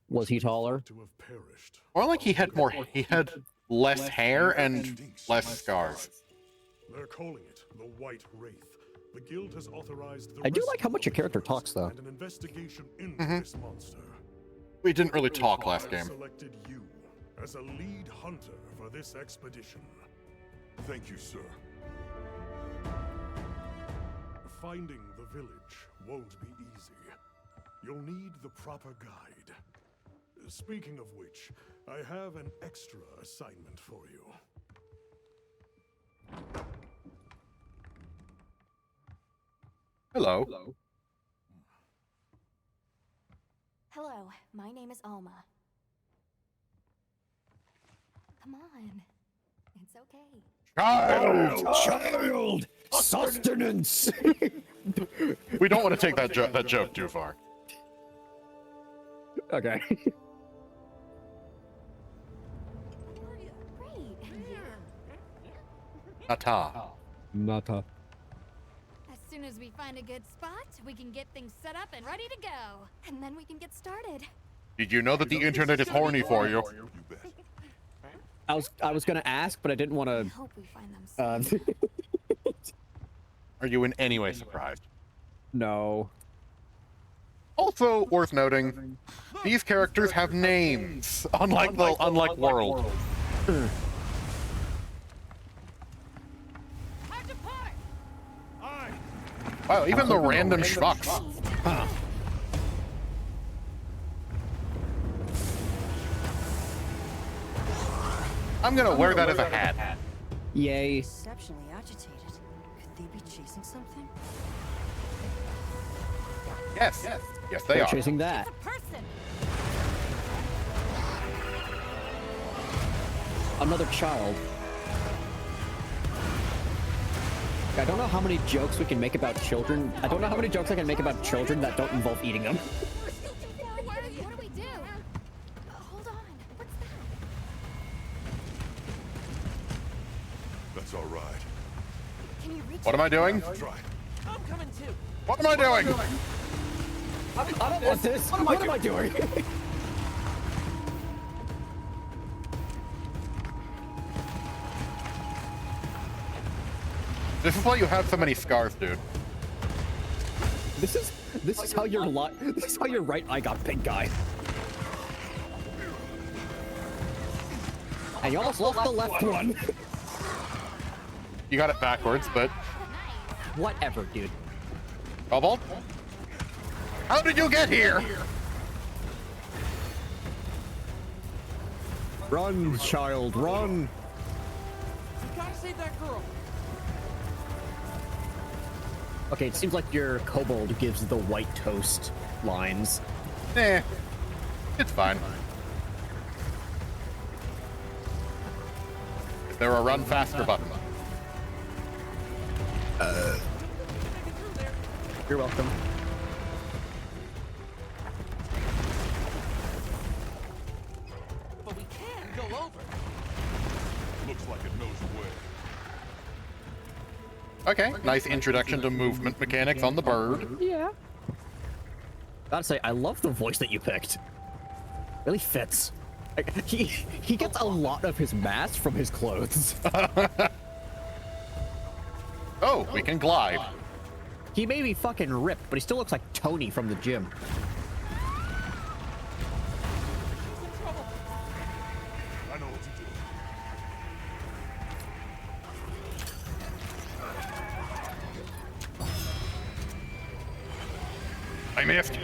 Was he taller? to have perished. Or like he had less hair and less scars. They're calling it the White Wraith. The guild has authorized the I do like rescue how much of your character keepers talks, though. And an investigation into this monster. We didn't really talk last I've game. selected you as a lead hunter for this expedition. Thank you, sir. Finding the village won't be easy. You'll need the proper guide. Speaking of which, I have an extra assignment for you. Hello. Hello, my name is Alma. Come on. It's okay. Child! Sustenance. We don't want to take that joke too far. Okay. Great. Nata. Nata. As soon as we find a good spot, we can get things set up and ready to go. And then we can get started. Did you know that the internet is horny for you? You bet. I was gonna ask, but I didn't want I to. hope we find them soon. Are you in any way surprised? No. Also worth noting, these characters have names, unlike World. Time to part! Aye. Wow, even the random schmucks. I'm gonna wear that as a hat. Yay. Exceptionally agitated. Could they be chasing something? Yes, yes they They're are. chasing that. It's a person! Another child. I don't know how many jokes we can make about children. I don't know how many jokes I can make about children that don't involve eating them. What do we do? Hold on. What's that? That's all right. Can you reach What am I doing? Try. I'm coming too. What am I doing? I don't want this. What am I doing? This is why you have so many scars, dude. This is how your right eye got pink eye. And you almost lost the left one. You got it backwards, but Whatever, dude. Cobalt? How did you get here? Run, child, run. You gotta save that girl. Okay, it seems like your kobold gives the white toast lines. Eh, it's fine. Is there a run faster button? You're welcome. But we can go over. Looks like it knows the way. Okay, nice introduction to movement mechanics on the bird. Yeah. Gotta say, I love the voice that you picked. Really fits. Like, he gets a lot of his mass from his clothes. Oh, we can glide. He may be fucking ripped, but he still looks like Tony from the gym. I know what to do. I missed.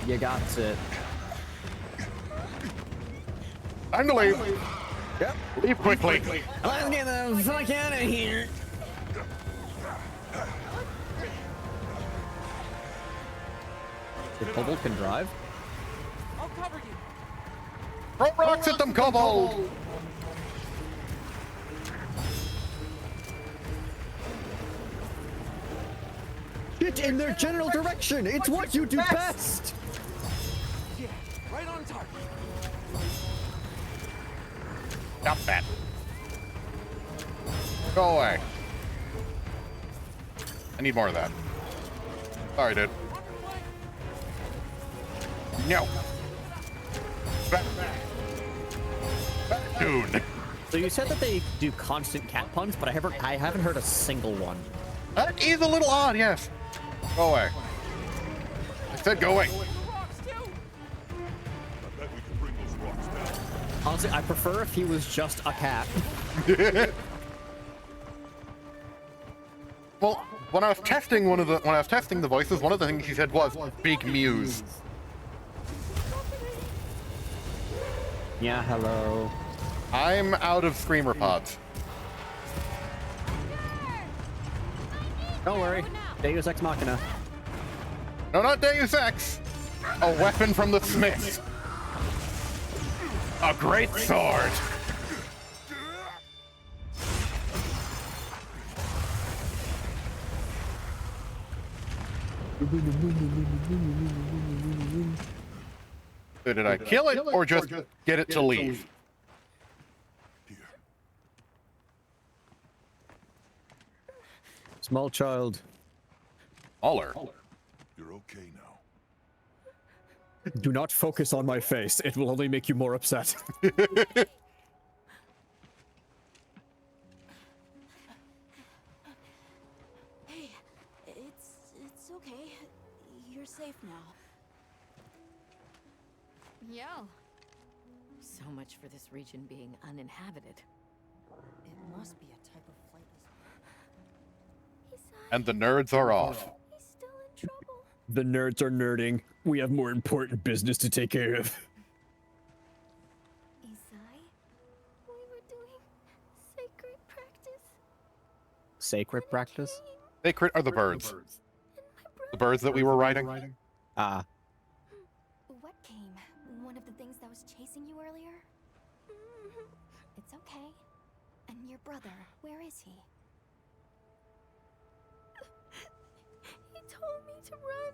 You got it. Time to leave. Yep. Leave quickly. Let's get the fuck out of here. The kobold can drive? I'll cover you. Throw rocks at them, Kobold! Get in their general direction! It's what you do best! Yeah, right on target. Stop that. Go away. I need more of that. Sorry, dude. No. Back. Dude. So you said that they do constant cat puns, but I haven't heard a single one. That is a little odd, yes. Go away. I said go away. I bet we can bring those rocks down. Honestly, I prefer if he was just a cat. Well, when I was testing the voices, one of the things he said was Big Muse. Yeah, hello. I'm out of screamer pods. Don't worry. Deus Ex Machina. No, not Deus Ex. A weapon from the Smiths. A great sword! So did I kill it or just get it to leave? Here. Small child. Smaller. You're okay now. Do not focus on my face. It will only make you more upset. Hey, it's okay. You're safe now. Yo. So much for this region being uninhabited. It must be a type of flightless. And the nerds are off. He's still in trouble. The nerds are nerding. We have more important business to take care of. Isai, we were doing sacred practice. Sacred practice? Sacred are the birds. The birds that we were riding. Ah. What came? One of the things that was chasing you earlier? It's okay. And your brother, where is he? He told me to run.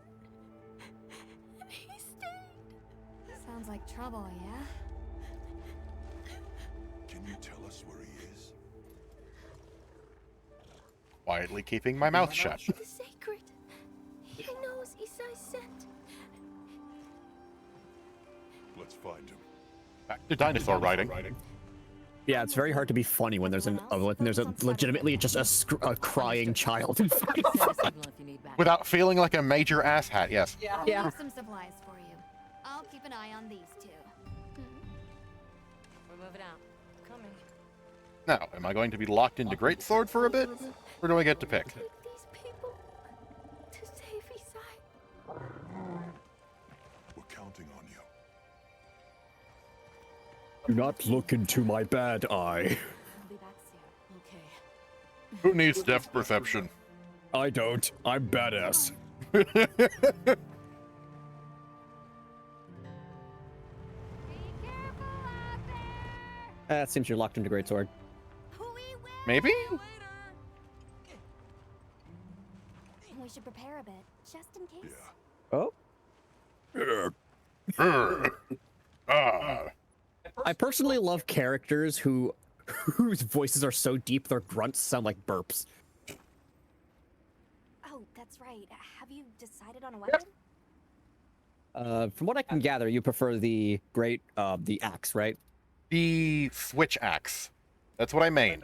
And he stayed. Sounds like trouble, yeah? Can you tell us where he is? Quietly keeping my mouth shut. The sacred. He knows Isai sent. Let's find him. Back to dinosaur riding. Yeah, it's very hard to be funny when there's legitimately just a crying child in front of Send a signal if you need backup. Without feeling like a major asshat, yes. I Yeah. have some supplies for you. I'll keep an eye on these two. We're moving out. Coming. Now, am I going to be locked into Greatsword for a bit? Or do I get to pick? Take these people to save Isai. We're counting on you. Do not look into my bad eye. I'll be back soon. Okay. Who needs depth perception? I don't. I'm badass. Be careful out there! It seems you're locked into Greatsword. We will Maybe? We should prepare a bit, just in case. Yeah. Oh. I personally love characters whose voices are so deep their grunts sound like burps. Oh, that's right. Have you decided on a weapon? From what I can gather, you prefer the the axe, right? The switch axe. That's what I mean.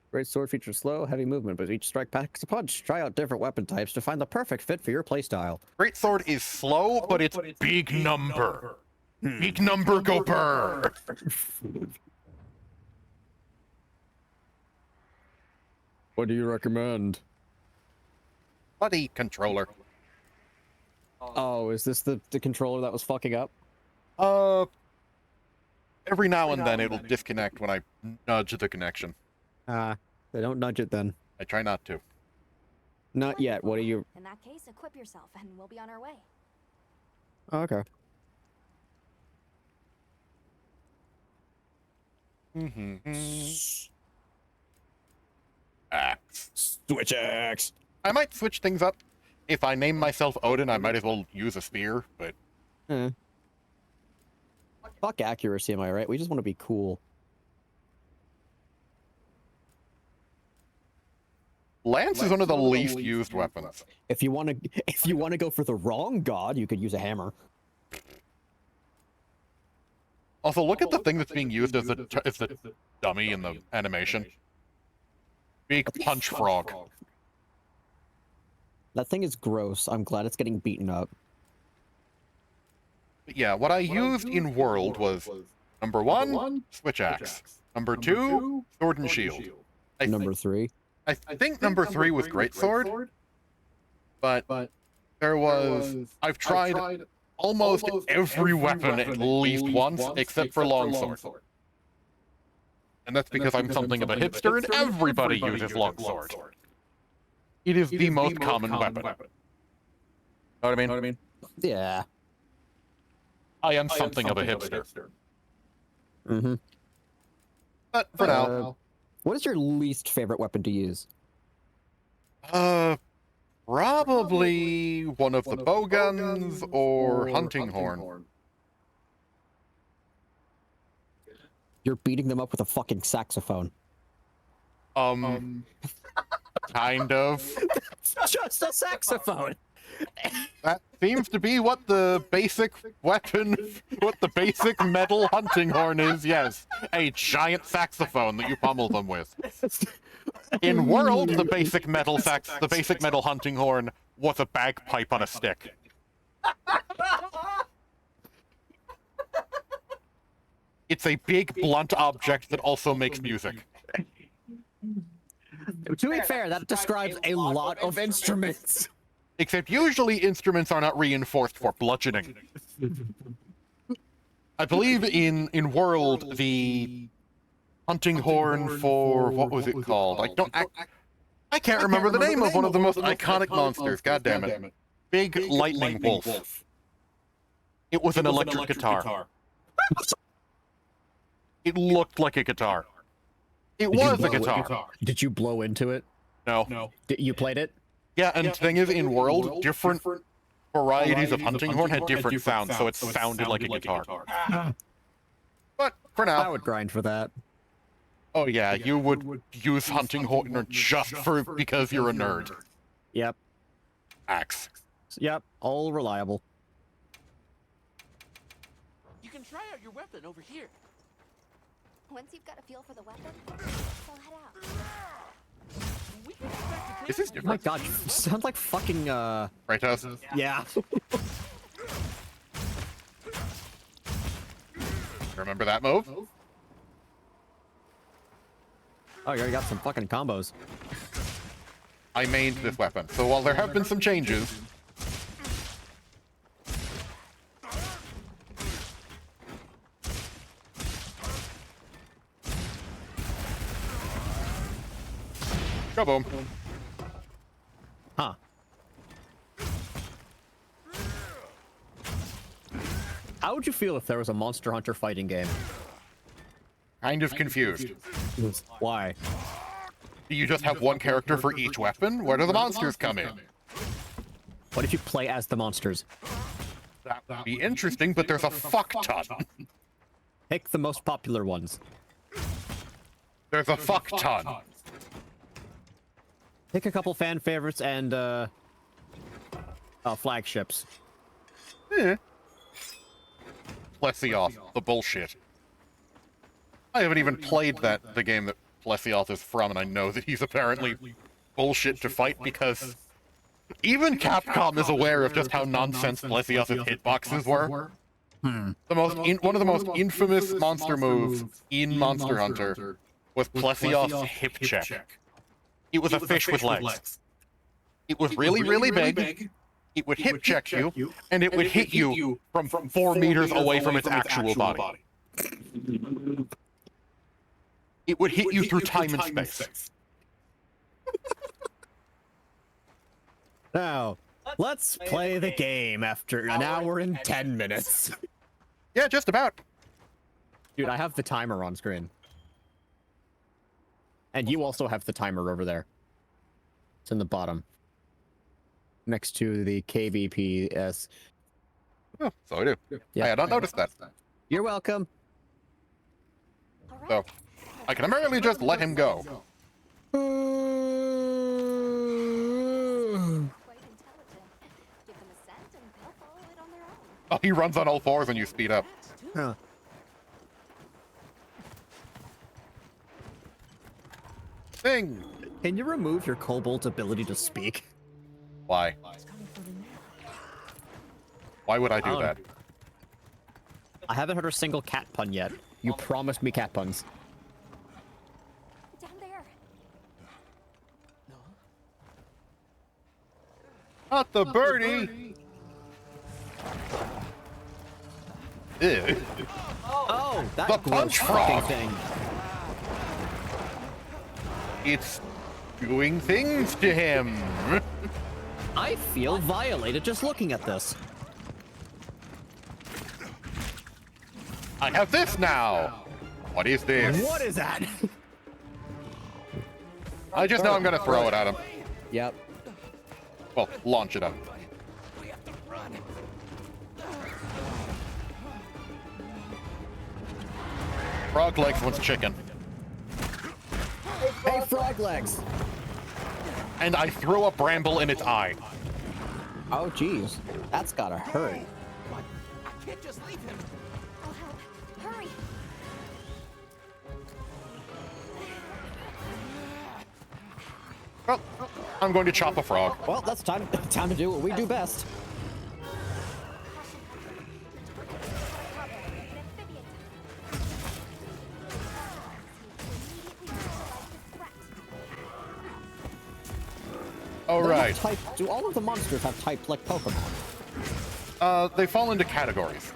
Great sword features slow, heavy movement, but each strike packs a punch. Try out different weapon types to find the perfect fit for your playstyle. Greatsword is slow, but it's big number. Big number go burr. What do you recommend? Bloody controller. Oh, is this the controller that was fucking up? Every now and then it'll disconnect when I nudge the connection. They don't nudge it then. I try not to. Not yet. What are you? In that case, equip yourself and we'll be on our way. Oh, okay. Axe. Switch axe. I might switch things up. If I name myself Odin, I might as well use a spear, but Fuck accuracy, am I right? We just want to be cool. Lance is one of the least used weapons. If you want to go for the wrong god, you could use a hammer. Also, look at the thing that's being used as the dummy in the animation. Big punch frog. That thing is gross. I'm glad it's getting beaten up. But yeah, what I used in World was number 1, switch axe. Number 2, sword and shield. Number 3. I think number 3 was greatsword, but there was. I've tried almost every weapon at least once, except for longsword. And that's because I'm something of a hipster, and everybody uses longsword. It is the most common weapon. Know what I mean? Yeah. I am something of a hipster. Mm-hmm. But for now, What is your least favorite weapon to use? probably one of the bowguns or hunting horn. You're beating them up with a fucking saxophone. Kind of. Just a saxophone. That seems to be what the basic weapon, what the basic metal hunting horn is, yes. A giant saxophone that you pummel them with. In World, the basic metal hunting horn was a bagpipe on a stick. It's a big, blunt object that also makes music. To be fair, that describes a lot of instruments. Except usually instruments are not reinforced for bludgeoning. I believe in World, the hunting horn for, what was it called? I can't remember the name of one of the most iconic monsters, god damn it. Big lightning wolf. It was an electric guitar. It looked like a guitar. It was a guitar. Did you blow into it? No. You played it? Yeah, and the thing is, in World, different varieties of hunting horn had different sounds, so it sounded like a guitar. But for now, I would grind for that. oh yeah, you would use hunting horn just because you're a nerd. Yep. Axe. Yep. All reliable. You can try out your weapon over here. Once you've got a feel for the weapon, so head out. We can expect to This is Oh my different. god, you sound like fucking, Right, House? yeah. Remember that move? Oh, you already got some fucking combos. I mained this weapon, so while there have been some changes... Kaboom. Huh. How would you feel if there was a Monster Hunter fighting game? Kind of confused. Why? Do you just have one character for each weapon? Where do the monsters come in? What if you play as the monsters? That would be interesting, but there's a fuck ton. Pick the most popular ones. There's a fuck ton. Pick a couple fan favorites and, flagships. Plesioth, the bullshit. I haven't even played the game that Plesioth is from, and I know that he's apparently bullshit to fight because even Capcom is aware of just how nonsense Plesioth's hitboxes were. One of the most infamous monster moves in Monster Hunter was Plesioth's hip check. It was a fish with legs. It was really, really big. It would hip check you, and it would hit you from 4 meters away from its actual body. It would hit you through time and space. Now, let's play the game after an hour and 10 minutes. Yeah, just about. Dude, I have the timer on screen. And you also have the timer over there. It's in the bottom. Next to the KVPS. Oh, so I do. Yeah. I had not noticed that. You're welcome. All right. So, I can merely just let him go. Quite intelligent. Give them a scent and they'll follow it on their own. Oh, he runs on all fours and you speed up. Huh. Thing. Can you remove your kobold's ability to speak? Why? Why would I do that? I haven't heard a single cat pun yet. You promised me cat puns. Down there. Not the birdie! Ew. Oh, that The gross punch fucking frog. thing. It's doing things to him. I feel violated just looking at this. I have this now. What is this? What is that? I just know I'm gonna throw it at him. Yep. Well, launch it at him. We have to run. Frog legs wants chicken. Hey, frog legs. And I threw a bramble in its eye. Oh, jeez. That's gotta hurt. I can't just leave him. I'll help. Hurry. Well, I'm going to chop a frog. Well, that's time to do what we do best. All They right. have type, do all of the monsters have types like Pokemon? They fall into categories.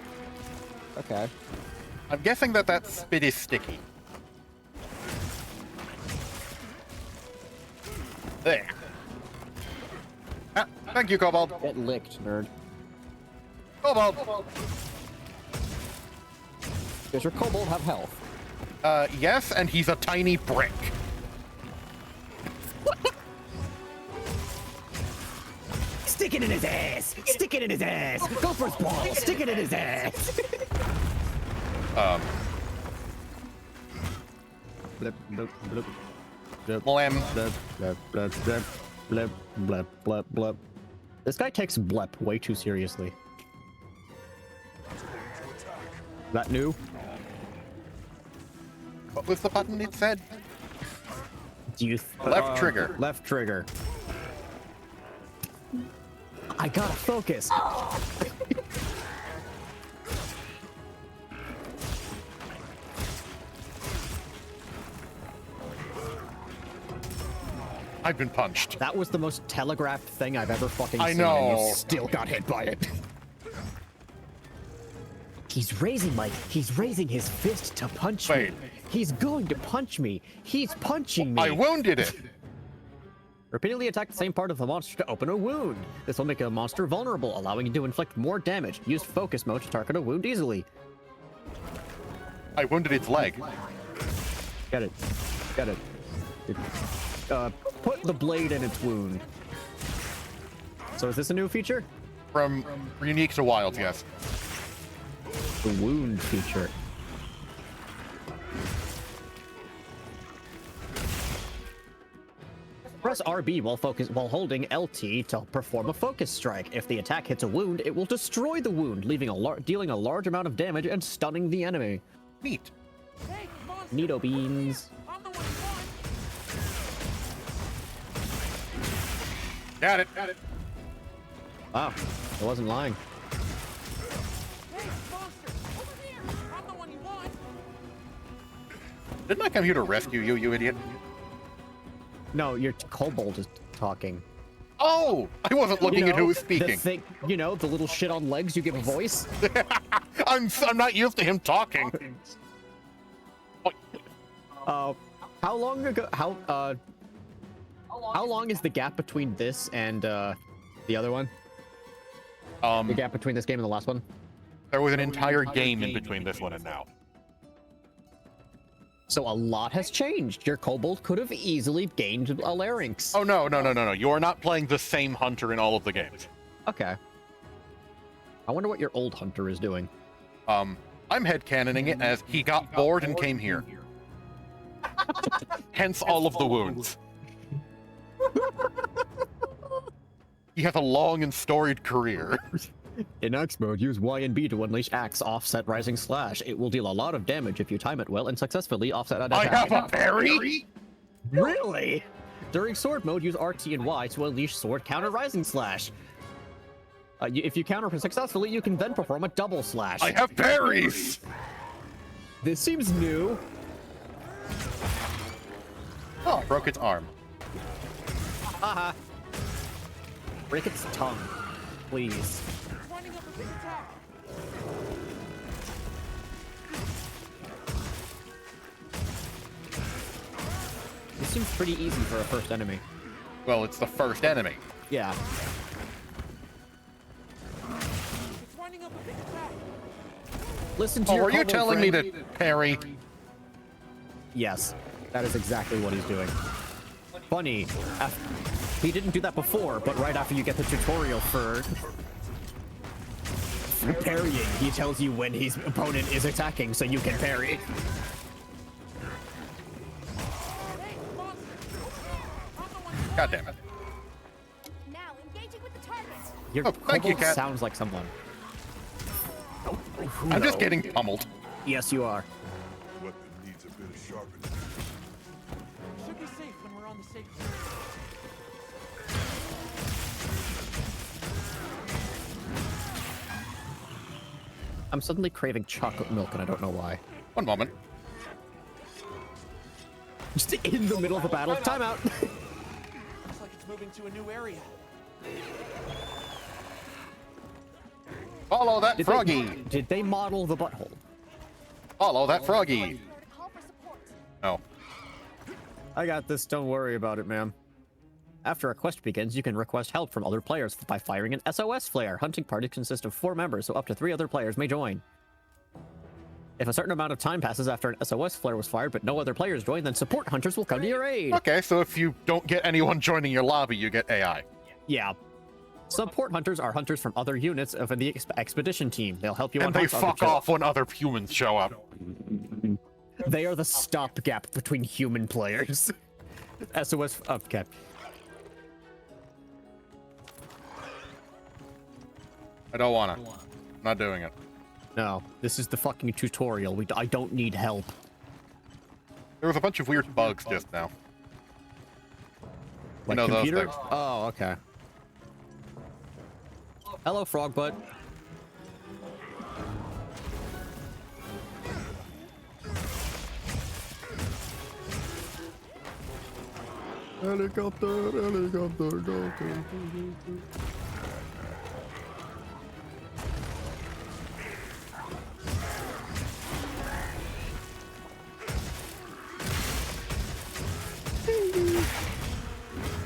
Okay. I'm guessing that spit is sticky. There. Ah, thank you, Kobold. Get licked, nerd. Kobold. Does your kobold have health? Yes, and he's a tiny brick. Stick it in his ass! Stick it in his ass! Go for his ball! Stick it in his ass! Blip, blip, blip. Blip, Blam. blip, blip, blip, blip, blip, blip, blip, blip. This guy takes blep way too seriously. That new? What was the button it said? Do you Left trigger. Left trigger. I gotta focus. I've been punched. That was the most telegraphed thing I've ever fucking I seen, and know. you still got hit by it. He's raising his fist to punch Wait. me. He's going to punch me. He's punching me. I wounded it. Repeatedly attack the same part of the monster to open a wound. This will make a monster vulnerable, allowing you to inflict more damage. Use focus mode to target a wound easily. I wounded its leg. Get it. Get it. Put the blade in its wound. So is this a new feature? From unique to wilds, yes. The wound feature. Press RB while holding LT to perform a focus strike. If the attack hits a wound, it will destroy the wound, dealing a large amount of damage and stunning the enemy. Neat. Hey, monster. Neato beans. I'm the one you want. Got it. Got it. Wow, I wasn't lying. Hey, monster. Over here. I'm the one you want. Didn't I come here to rescue you, you idiot? No, your kobold is talking. Oh! I wasn't looking at who was speaking. The thing, the little shit on legs you give a voice. I'm not used to him talking. How long ago? How long is the gap between this and the other one? The gap between this game and the last one? There was an entire game in between this one and now. So a lot has changed. Your kobold could have easily gained a larynx. Oh no. You are not playing the same hunter in all of the games. Okay. I wonder what your old hunter is doing. I'm headcanoning it as he got bored and came here. Hence all of the wounds. He has a long and storied career. In Axe mode, use Y and B to unleash Axe offset rising slash. It will deal a lot of damage if you time it well and successfully offset an I attack. have a parry? Really? During sword mode, use RT and Y to unleash sword counter rising slash. If you counter successfully, you can then perform a double slash. I have parries! This seems new. Oh, broke its arm. Haha. Break its tongue, please. Winding up a big attack. This seems pretty easy for a first enemy. Well, it's the first enemy. Yeah. It's winding up a big attack. Listen to Oh, your were you kobold telling me friend. to parry? Yes, that is exactly what he's doing. Funny, he didn't do that before, but right after you get the tutorial for parrying, he tells you when his opponent is attacking so you can parry. God damn it. Now, engaging with the target. Your Oh, thank you, kobold Cat. sounds like someone. I'm just getting pummeled. Yes, you are. Weapon needs a bit of sharpening. Should be safe when we're on the sacred. I'm suddenly craving chocolate milk and I don't know why. One moment. Just in the middle of a battle. Time out. Looks like it's moving to a new area. Follow that froggy. Did they model the butthole? Follow that froggy. Call for support. No. I got this. Don't worry about it, ma'am. After a quest begins, you can request help from other players by firing an SOS flare. Hunting parties consist of 4 members, so up to 3 other players may join. If a certain amount of time passes after an SOS flare was fired, but no other players join, then support hunters will come to your aid. Okay, so if you don't get anyone joining your lobby, you get AI. Yeah. Support hunters are hunters from other units of the expedition team. They'll help you And on they hunts other fuck off when other humans show up. They are the stopgap between human players. SOS. Okay. I don't wanna. I'm not doing it. No, this is the fucking tutorial. I don't need help. There was a bunch of weird bugs just now. Like know those computer? things. Oh, okay. Hello, frog butt. Helicopter, helicopter, go.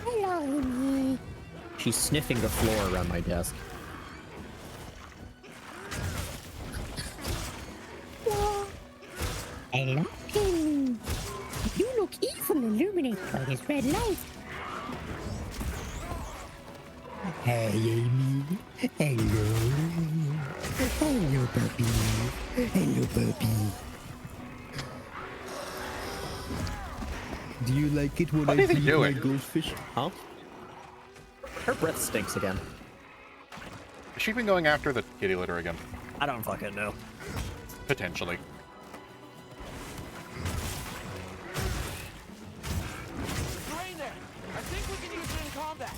Hello. She's sniffing the floor around my desk. Hello, King. You look evil illuminated by this red light. Hey, Amy. Hello. Hello, puppy. Hello, puppy. Do you like it when What I is he feed my doing? goldfish? Huh? Her breath stinks again. Has she been going after the kitty litter again? I don't fucking know. Potentially. Terrain there. I think we can use it in combat.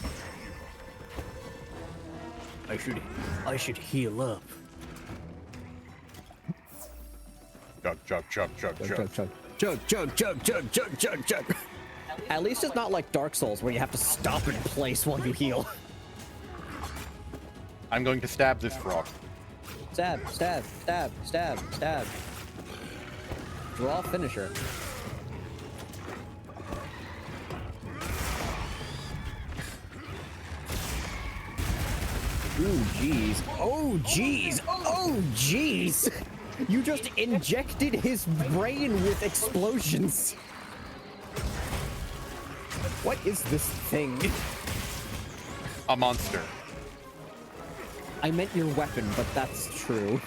I should heal up. Chug, chug, chug, chug, chug. Chug. At least it's not like Dark Souls where you have to stop in place while you heal. I'm going to stab this frog. Stab. Draw finisher. Oh jeez. You just injected his brain with explosions. What is this thing? A monster. I meant your weapon, but that's true.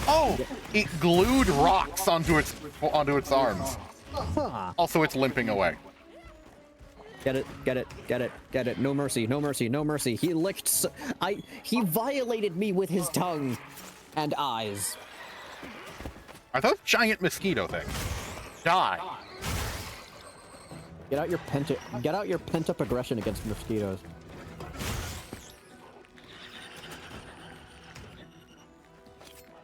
Oh! It glued rocks onto its arms. Huh. Also, it's limping away. Get it. No mercy. He licked he violated me with his tongue and eyes. Are those giant mosquito things? Die. Get out your pent up aggression against mosquitoes.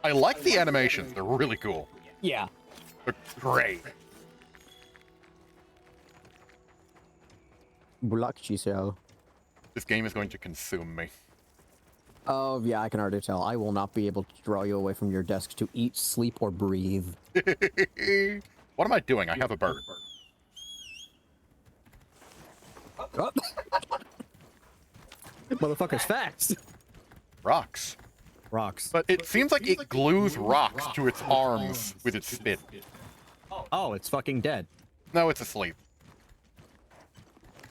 I like the animations. They're really cool. Yeah. They're great. Black chisel. This game is going to consume me. Oh yeah, I can already tell. I will not be able to draw you away from your desk to eat, sleep, or breathe. What am I doing? I have a bird. Motherfucker's facts. Rocks. Rocks. But it seems like it glues rocks to its arms with its spit. Oh, it's fucking dead. No, it's asleep.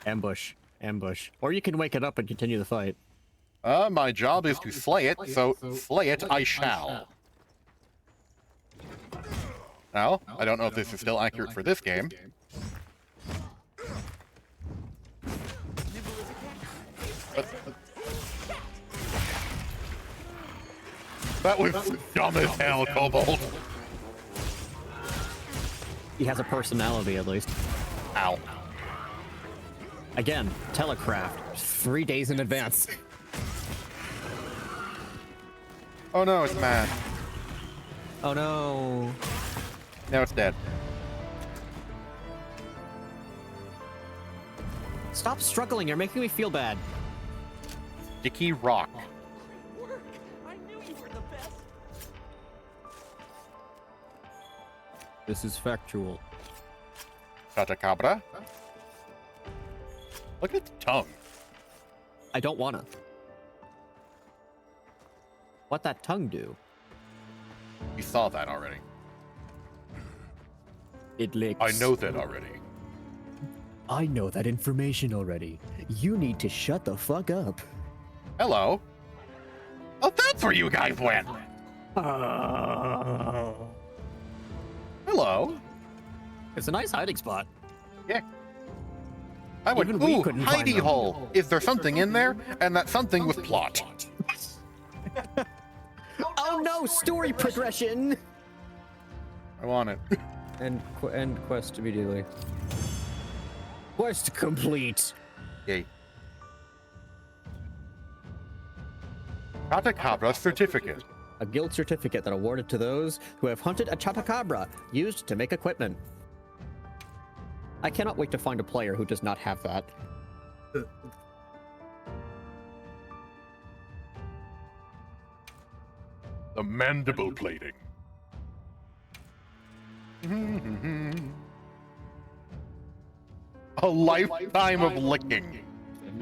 Ambush. Ambush. Or you can wake it up and continue the fight. My job is to slay it, so slay it I shall. Now, I don't know if this is still accurate for this game. But that was dumb as hell, Kobold. He has a personality, at least. Ow. Again, Telecraft. 3 days in advance. Oh no, it's mad. Oh no. Now it's dead. Stop struggling, you're making me feel bad. Sticky rock. Work! I knew you were the best! This is factual. Chatacabra. Look at its tongue. I don't wanna. What that tongue do? You saw that already. It licks. I know that already. I know that information already. You need to shut the fuck up. Hello. Oh, that's where you guys went. Hello. It's a nice hiding spot. Yeah. I went, Even we ooh, couldn't find hidey them." hole. Is there something in there? And that something was plot. Oh no, story progression! I want it. End quest immediately. Quest complete. Yay. Chatacabra certificate. A guild certificate that awarded to those who have hunted a Chatacabra, used to make equipment. I cannot wait to find a player who does not have that. The mandible plating. A lifetime of licking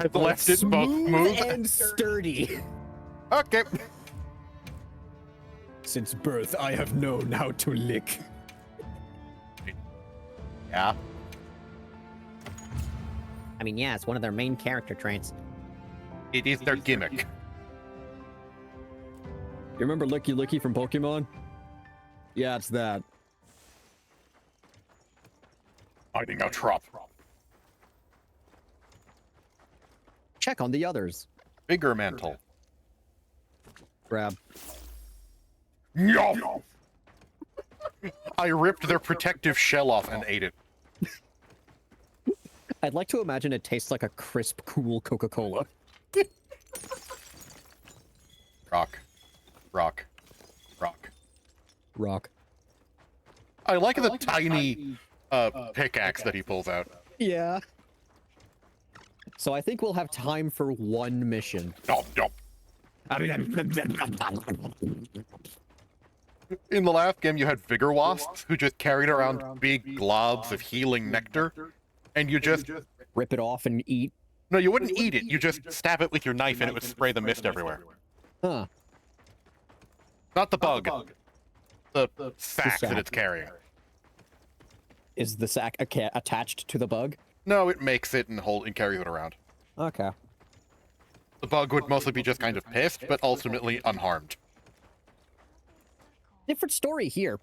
has left it both smooth and sturdy. Okay. Since birth, I have known how to lick. Yeah. I mean, yeah, it's one of their main character traits. It is their gimmick. You remember Licky Licky from Pokemon? Yeah, it's that. Finding out trop. Check on the others. Bigger mantle. Grab. No! I ripped their protective shell off and ate it. I'd like to imagine it tastes like a crisp, cool Coca-Cola. Rock. Rock. Rock. Rock. I like the tiny pickaxe that he pulls out. Yeah. So I think we'll have time for one mission. Nom, nom. In the last game, you had vigor wasps who just carried around big globs of healing nectar, and you just... Rip it off and eat. No, you wouldn't eat it. You just stab it with your knife and it would spray the mist everywhere. Huh. Not the bug. The sack sack. that it's carrying. Is the sack attached to the bug? No, it makes it and carries it around. Okay. The bug would mostly be just kind of pissed, but ultimately unharmed. Different story here.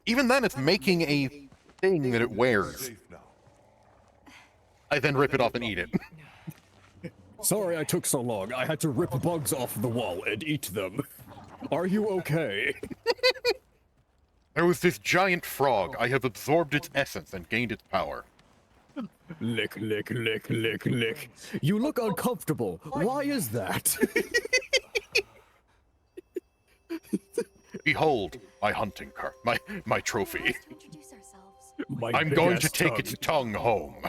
Even then, it's making a thing that it wears. Safe now. I then rip it off and eat it. Sorry I took so long. I had to rip bugs off the wall and eat them. Are you okay? There was this giant frog. I have absorbed its essence and gained its power. Lick, lick, lick, lick, lick. You look uncomfortable. Why is that? Behold, my hunting cart, my trophy. Introduce ourselves. I'm going to take its tongue home.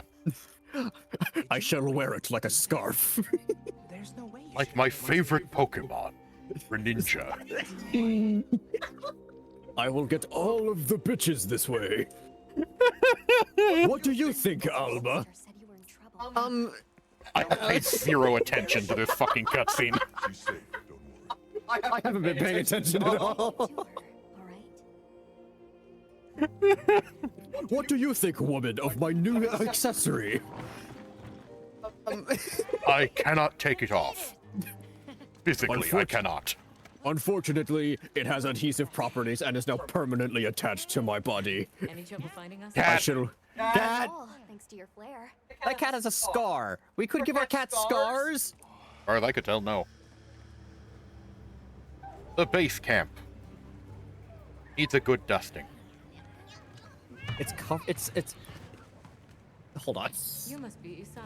I shall wear it like a scarf. There's no way you Like my favorite Pokemon, Greninja. I will get all of the bitches this way. What do you think, Alba? Said you were in trouble. I paid zero attention to this fucking cutscene. She's safe, don't worry. I haven't been paying attention at all. Alright? What do you think, woman, of my new accessory? I cannot take it off. Physically, I cannot. Unfortunately, it has adhesive properties and is now permanently attached to my body. Any trouble finding us? I Cat. should. Cat! Oh, thanks to your flair. That cat has a scar. We could give our cat scars. As far as I could tell, no. The base camp needs a good dusting. It's. Hold on. You must be Isai.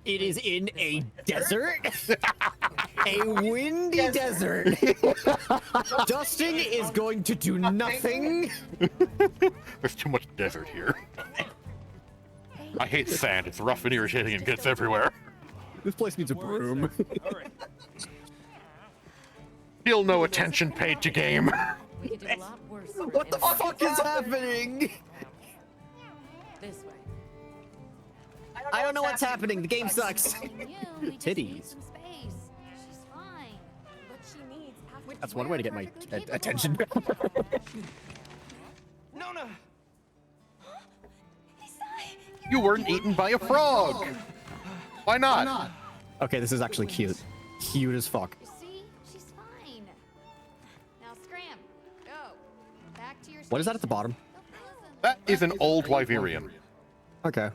It is in a desert. A windy desert. Dusting is going to do nothing. There's too much desert here. I hate sand. It's rough and irritating and gets everywhere. This place needs a broom. Feel no attention paid to game. We could do a lot worse. What the fuck is happening? This way. I don't know what's happening. The game sucks. Titties. Titties. Some space. She's fine. But she needs after That's one way to get my Perfectly attention. Nona! You weren't eaten by a frog. Why not? Okay, this is actually cute. Cute as fuck. You see? She's fine. Now scram. Go. Back to your What is that at the bottom? That is an old Wyverian. Okay.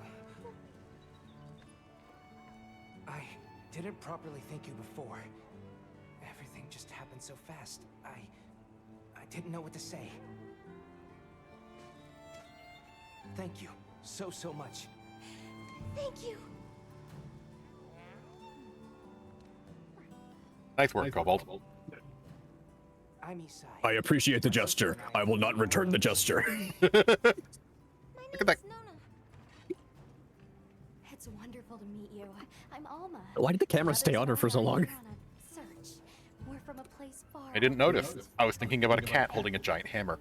I didn't properly thank you before. Everything just happened so fast. I didn't know what to say. Thank you so much. Thank you. Nice work, Kobold. I'm Isai. I appreciate the gesture. I will not return the gesture. Look at that. Nona. It's wonderful to meet you. I'm Alma. Why did the camera stay on her for so long? We're on a search. We're from a place far I didn't notice. I was thinking about a cat holding a giant hammer.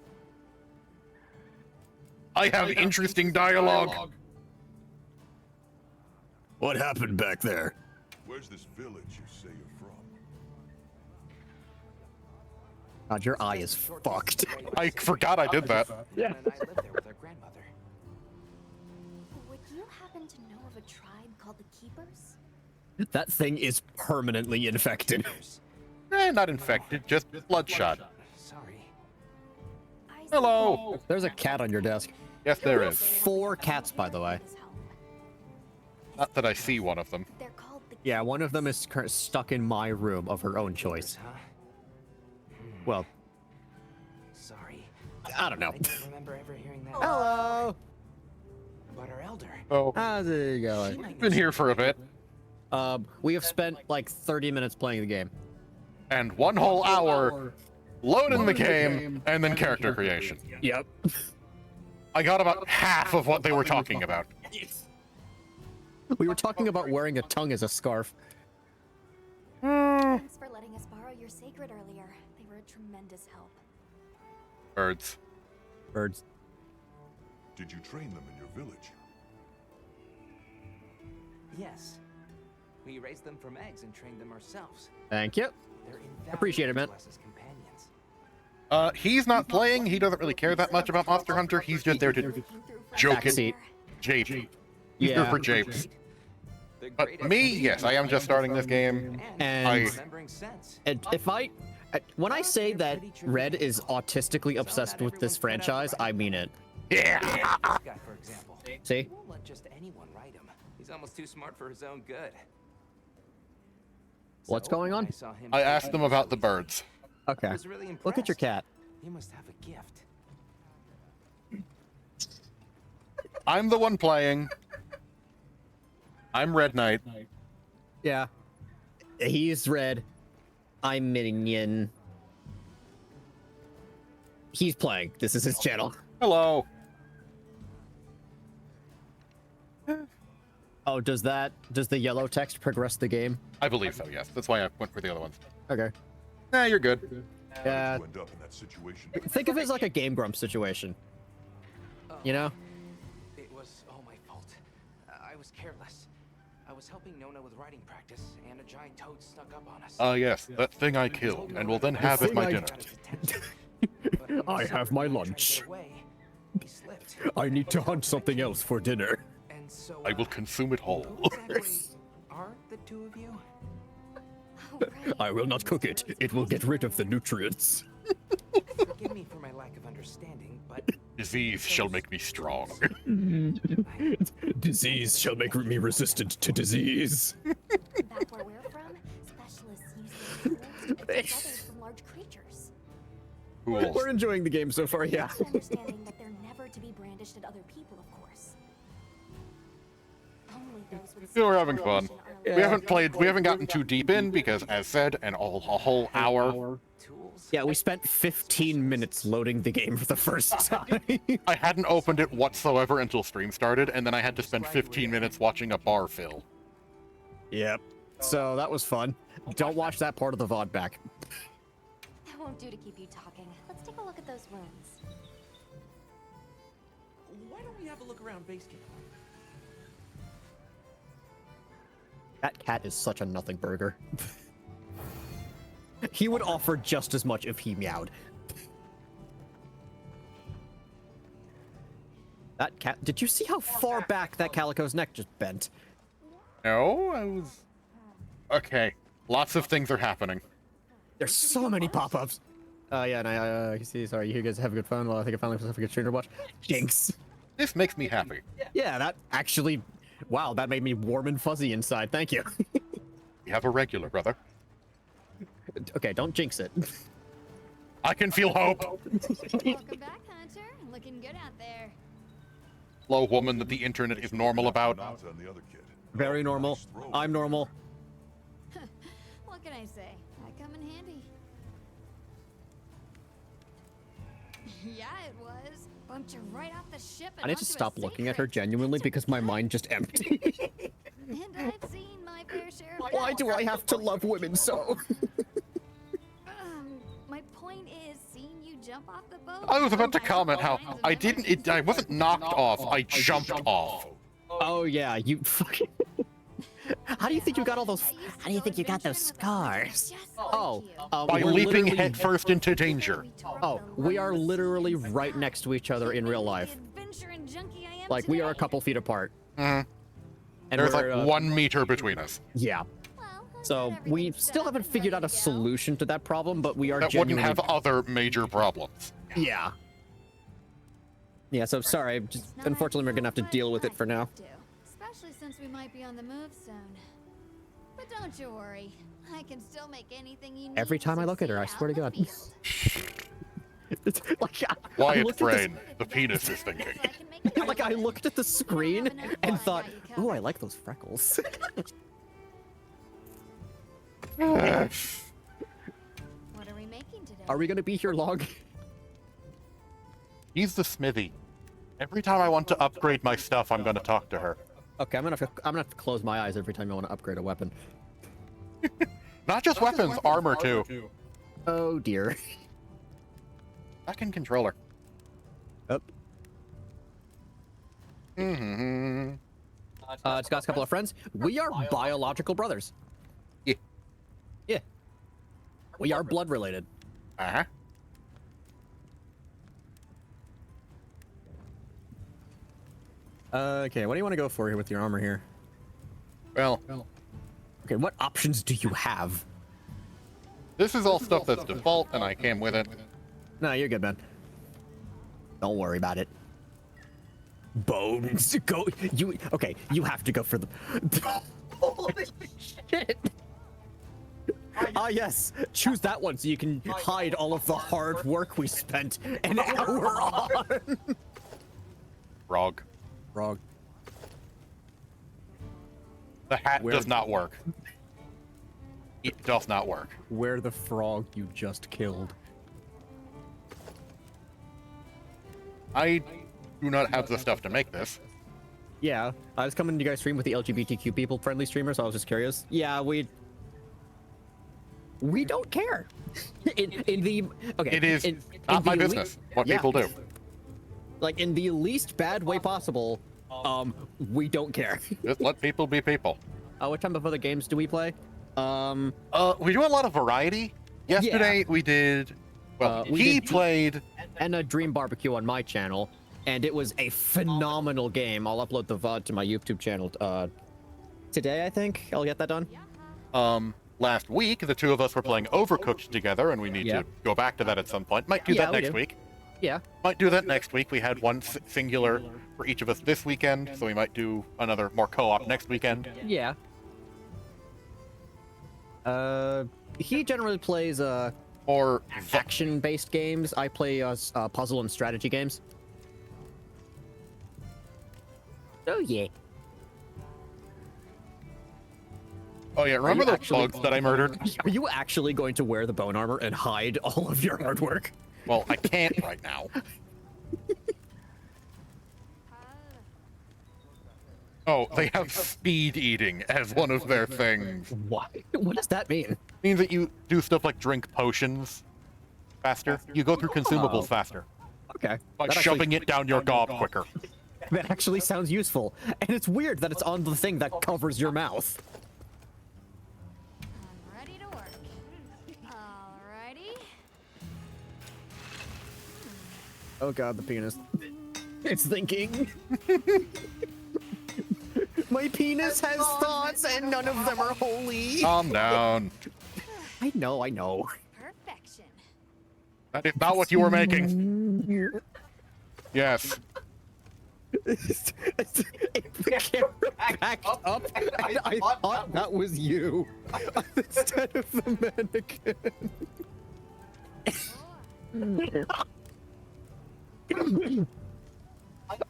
I have interesting dialogue. What happened back there? Where's this village you say you're from? God, your eye is fucked. I forgot I did that. Yeah. And I lived there with our grandmother. Would you happen to know of a tribe called the Keepers? That thing is permanently infected. Not infected, just bloodshot. Sorry. Hello. There's a cat on your desk. Yes, there is. 4 cats, by the way. Not that I see one of them. They're called the Yeah, one of them is stuck in my room of her own choice. Huh? Well, Sorry. I don't know. I don't remember ever hearing that. Hello. But our elder. Oh, How's it She going? might been know here for a bit, We have spent like 30 minutes playing the game. and one whole hour loading the game, and then character creation. Yep. I got about half of what they were talking about. We were talking about wearing a tongue as a scarf. Thanks for letting us borrow your sacred earlier. They were a tremendous help. Birds. Birds. Did you train them in your village? Yes. We raised them from eggs and trained them ourselves. Thank you. They're Appreciate it, man. invaluable to us as companions. He's not playing. He doesn't really care that much about Monster Hunter. He's just there to joke it. Backseat. Jape. He's here Yeah. for japes. The But greatest me, yes, I am just starting this game. And I- remembering sense. And when I say that Red is autistically obsessed with this franchise, I mean it. Yeah. This guy, for example. See? He won't let just anyone write him. He's almost too smart for his own good. What's So, going when on? I saw him I taking asked them about the these birds. I Okay. was really Look at your impressed. cat. He must have a gift. I'm the one playing. I'm Red Knight. Yeah. He's Red. I'm Minion. He's playing. This is his channel. Hello. Oh, does the yellow text progress the game? I believe so, yes. That's why I went for the other ones. Okay. Nah, you're good. Yeah. You end up in that situation. Think of it as like a Game Grumps situation. You know? It was all my fault. I was careless. I was helping Nona with writing practice, and a giant toad snuck up on us. Ah, yes, that thing I killed, and will then have as my dinner. I have my lunch. He slipped. I need to hunt something else for dinner. And so, I will consume it whole. who exactly are the two of you? Oh, right. I will not cook it. It will get rid of the nutrients. Forgive me for my lack of understanding, but Disease shall make me strong. Disease shall make me resistant to disease. Back where we're from, specialists use these tools to protect others from large creatures. Cool. We're enjoying the game so far, yeah. With the understanding that they're never to be brandished at other people, of course. Only those with Yeah, we're having fun. are We haven't gotten too deep in because, as said, a whole hour. tools. Yeah, we spent 15 minutes loading the game for the first time. I hadn't opened it whatsoever until stream started, and then I had to spend 15 minutes watching a bar fill. Yep. So that was fun. Don't watch that part of the VOD back. That won't do to keep you talking. Let's take a look at those wounds. Why don't we have a look around base camp? That cat is such a nothing burger. He would offer just as much if he meowed. That cat. Did you see how far back that calico's neck just bent? No, I was... Okay, lots of things are happening. There's so many pop-ups. Yeah, and I see. Sorry, you guys have a good fun. Well, I think I finally have a good stream to watch. Jinx. This makes me happy. Yeah, that actually. Wow, that made me warm and fuzzy inside. Thank you. We have a regular, brother. Okay, don't jinx it. I can feel hope. Welcome back, Hunter. Looking good out there. Hello, woman that the internet is normal about. Out on the other kid. Very normal. I'm normal. What can I say? I come in handy. Yeah, it was. Bumped you right off the ship. And I need to onto a stop looking at her secret. genuinely because my mind just empty. And I've seen my fair share of Why do I have to love women so? My point is, seeing you jump off the boat. I was about to comment how I wasn't knocked off, I jumped off. Oh yeah, you fucking. How do you think you got all those? How do you think you got those scars? Oh, By we're leaping literally- headfirst into danger. Oh, we are literally right next to each other in real life. Like we are a couple feet apart. Mhm. And There's we're, like 1 meter between us. Yeah. So we still haven't figured out a solution to that problem, but we are That wouldn't genuinely. have other major problems. Yeah. Yeah. So sorry. Just, unfortunately, we're gonna have to deal with it for now. Especially since we might be on the move soon. But don't you worry. I can still make anything you need. Every to time I look at her, I succeed swear to out God. in the field. It's like, I Quiet looked at this- brain, the penis is thinking. So I can make it Like I looked at the screen and thought, got you "Oh, I covered." like those freckles." What are we making today? Are we gonna be here long? He's the smithy. Every time I want to upgrade my stuff, I'm gonna talk to her. Okay, I'm gonna have to close my eyes every time I want to upgrade a weapon. Not just weapons, armor too. Oh dear. Back in controller. Up. Mm-hmm. It's got a couple of friends. We are biological brothers. Yeah. Yeah. We are blood related. Uh-huh. Okay, what do you want to go for here with your armor here? Well, Okay, what options do you have? this is all stuff that's default, and I came with it. No, you're good, man. Don't worry about it. Bones, go. You okay? You have to go for the. Holy shit! Ah, yes. Choose that one so you can hide all of the hard work we spent an hour on. Frog. Frog. The hat Where- does not work. It does not work. Where the frog you just killed? I do not have the stuff to make this. Yeah, I was coming to you guys stream with the LGBTQ people friendly streamer, so I was just curious. Yeah, we don't care. in the okay, It is in not my the business what yeah. people do. Like in the least bad way possible. We don't care. Just let people be people. What type of other games do we play? We do a lot of variety. Yesterday we did. Well, he played and a Dream Barbecue on my channel, and it was a phenomenal game. I'll upload the VOD to my YouTube channel today. I think I'll get that done. Last week the two of us were playing Overcooked together, and we need to go back to that at some point. Might do that next week. Yeah. Might do that next week. We had one singular for each of us this weekend, so we might do another more co-op next weekend. Yeah. He generally plays or action-based games. I play puzzle and strategy games. Oh yeah. Oh yeah, remember the bugs that I murdered? Are you actually going to wear the bone armor and hide all of your hard work? Well, I can't right now. Oh, they have speed eating as one of their things. What? What does that mean? It means that you do stuff like drink potions faster. You go through consumables faster. Okay. By shoving it down your gob quicker. That actually sounds useful. And it's weird that it's on the thing that covers your mouth. I'm ready to work. Alrighty. Oh god, the penis. It's thinking. My penis has thoughts and none of them are holy. Calm down. I know. Perfection. That is not what you were making. Yes. The camera backed up, and I thought that was you instead of the mannequin.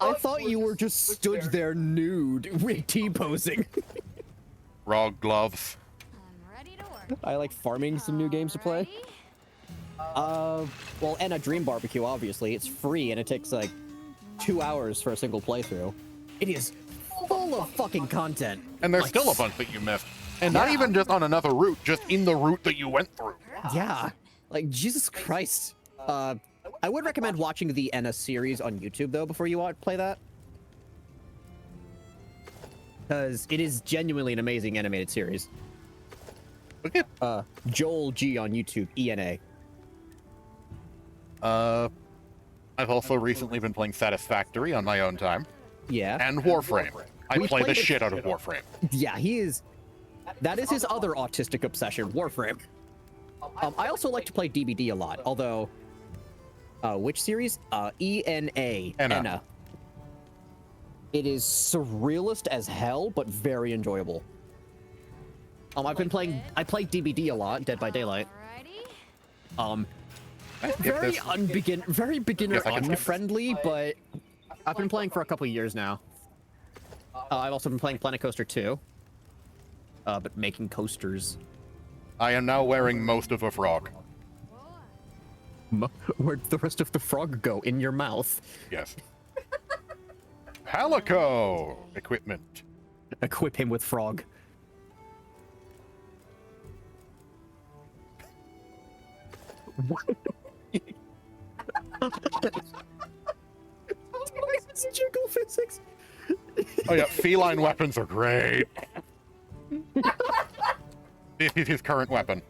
I thought you were just stood there nude, T-posing. Frog gloves. I'm ready to work. I like farming some new games to play. Well, and a Dream Barbecue, obviously. It's free, and it takes, like, 2 hours for a single playthrough. It is full of fucking content. And there's still a bunch that you missed. And not even just on another route, just in the route that you went through. Yeah. Like, Jesus Christ. I would recommend watching the Enna series on YouTube, though, before you play that. Because it is genuinely an amazing animated series. Look at Joel G on YouTube, ENA. I've also recently been playing Satisfactory on my own time. Yeah. And Warframe. I We play the played it- shit out of Warframe. Yeah, he is... That is his other autistic obsession, Warframe. I also like to play DBD a lot, although... which series? ENA. Enna. It is surrealist as hell, but very enjoyable. I played DBD a lot, Dead by Daylight. Alrighty. Very beginner Yes, I can skip this. unfriendly, but I've been playing for a couple years now. I've also been playing Planet Coaster 2. But making coasters. I am now wearing most of a frog. Where'd the rest of the frog go? In your mouth. Yes. Palico equipment. Equip him with frog. What? It's jiggle physics. Oh yeah, feline weapons are great. This is his current weapon.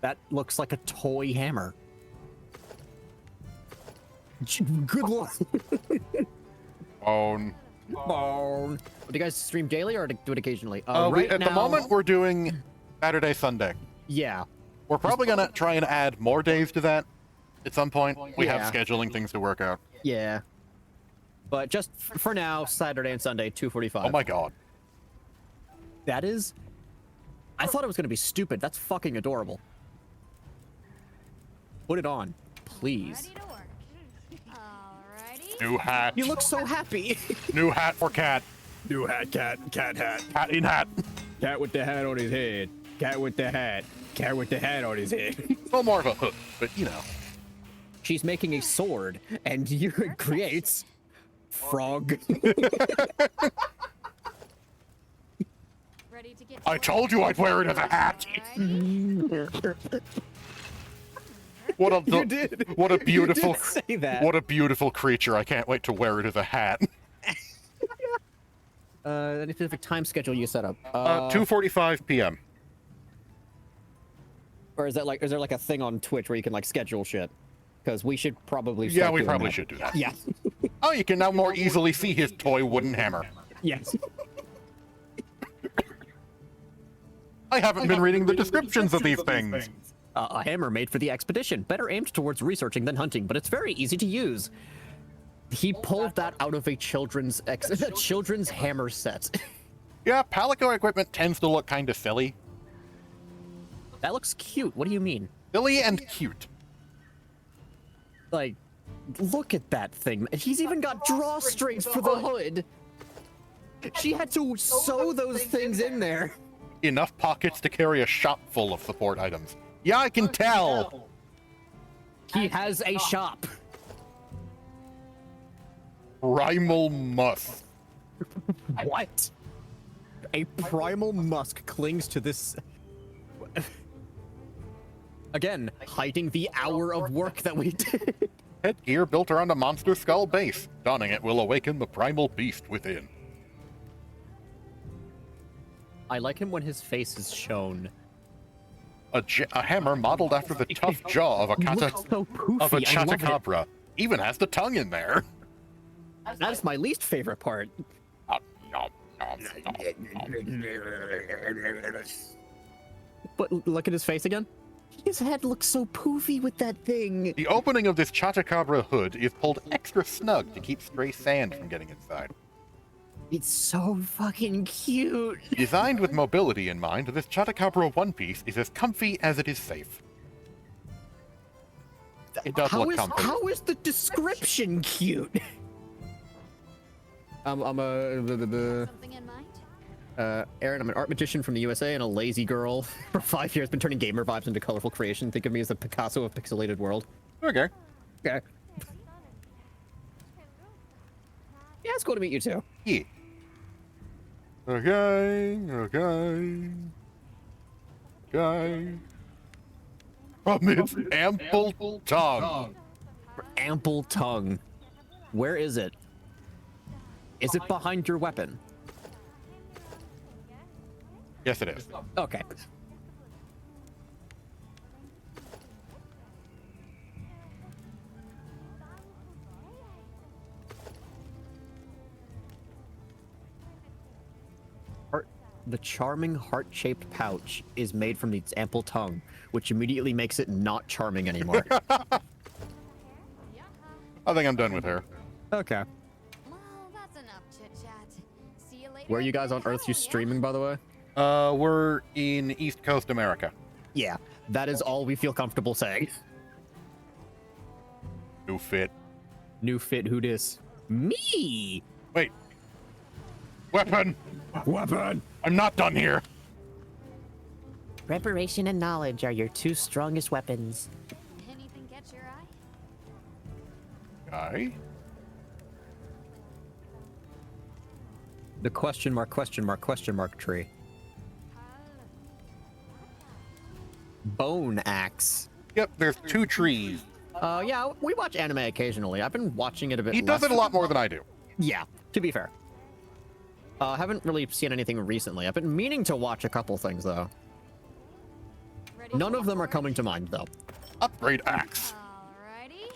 That looks like a toy hammer. Good luck. Bone. Bone. Do you guys stream daily or do it occasionally? At the moment, we're doing Saturday, Sunday. Yeah. We're probably gonna try and add more days to that at some point. We have scheduling things to work out. Yeah. But just for now, Saturday and Sunday, 2:45. Oh my god. That is... I thought it was going to be stupid. That's fucking adorable. Put it on, please. Ready to work. Alrighty. New hat. You look so happy. New hat for cat. New hat, cat hat. Cat in hat. Cat with the hat on his head. Cat with the hat. Cat with the hat on his head. Well, more of a hook, but you know. She's making a sword, and you creates frog. Ready to get I told you I'd wear it as a hat. Alrighty. What a You did. What a beautiful You did say that. What a beautiful creature. I can't wait to wear it as a hat. Any specific time schedule you set up? 2:45 p.m. Or is there like a thing on Twitch where you can like schedule shit? Because we should probably. Yeah, start we doing probably that. should do that. Yeah. Oh, you can now more easily see his toy wooden hammer. Yes. I haven't been reading the descriptions of these things. A hammer made for the expedition, better aimed towards researching than hunting, but it's very easy to use. He pulled that out of a children's hammer set. Yeah, Palico equipment tends to look kind of silly. That looks cute. What do you mean? Silly and cute. Like, look at that thing. He's even got drawstrings for the hood. She had to sew those things in there. Enough pockets to carry a shop full of support items. Yeah, I can tell. He has a shop. Primal musk. What? A primal musk clings to this. Again, hiding the hour of work that we did. Headgear built around a monster skull base. Donning it will awaken the primal beast within. I like him when his face is shown. A hammer modeled after the tough jaw of a chatacabra. Even has the tongue in there. That is my least favorite part. But look at his face again. His head looks so poofy with that thing. The opening of this chatacabra hood is pulled extra snug to keep stray sand from getting inside. It's so fucking cute. Designed with mobility in mind, this chatacabra one piece is as comfy as it is safe. It does look comfy. How is the description cute? Something in mind? Aaron, I'm an art magician from the USA and a lazy girl. For 5 years, been turning gamer vibes into colorful creation. Think of me as the Picasso of pixelated world. Okay. Okay. Yeah, it's cool to meet you too. Yeah. Okay. From its ample tongue. Ample tongue. Where is it? Is it behind your weapon? Yes, it is. Okay. The charming heart-shaped pouch is made from its ample tongue, which immediately makes it not charming anymore. I think I'm done with her. Okay. Well, that's enough chit-chat. See you later. Where are you guys on at Earth? You Hell, yeah? streaming, by the way? We're in East Coast America. Yeah, that is all we feel comfortable saying. New fit. New fit, who dis? Me! Wait. Weapon! Weapon! I'm not done here. Preparation and knowledge are your two strongest weapons. Anything catch your eye? Guy? The question mark tree. Bone axe. Yep, there's 2 trees. Yeah, we watch anime occasionally. I've been watching it a bit He does less. it a lot more than I do. Yeah, to be fair. I haven't really seen anything recently. I've been meaning to watch a couple things, though. Ready None for of them are work? coming to mind, though. Upgrade axe. Alrighty.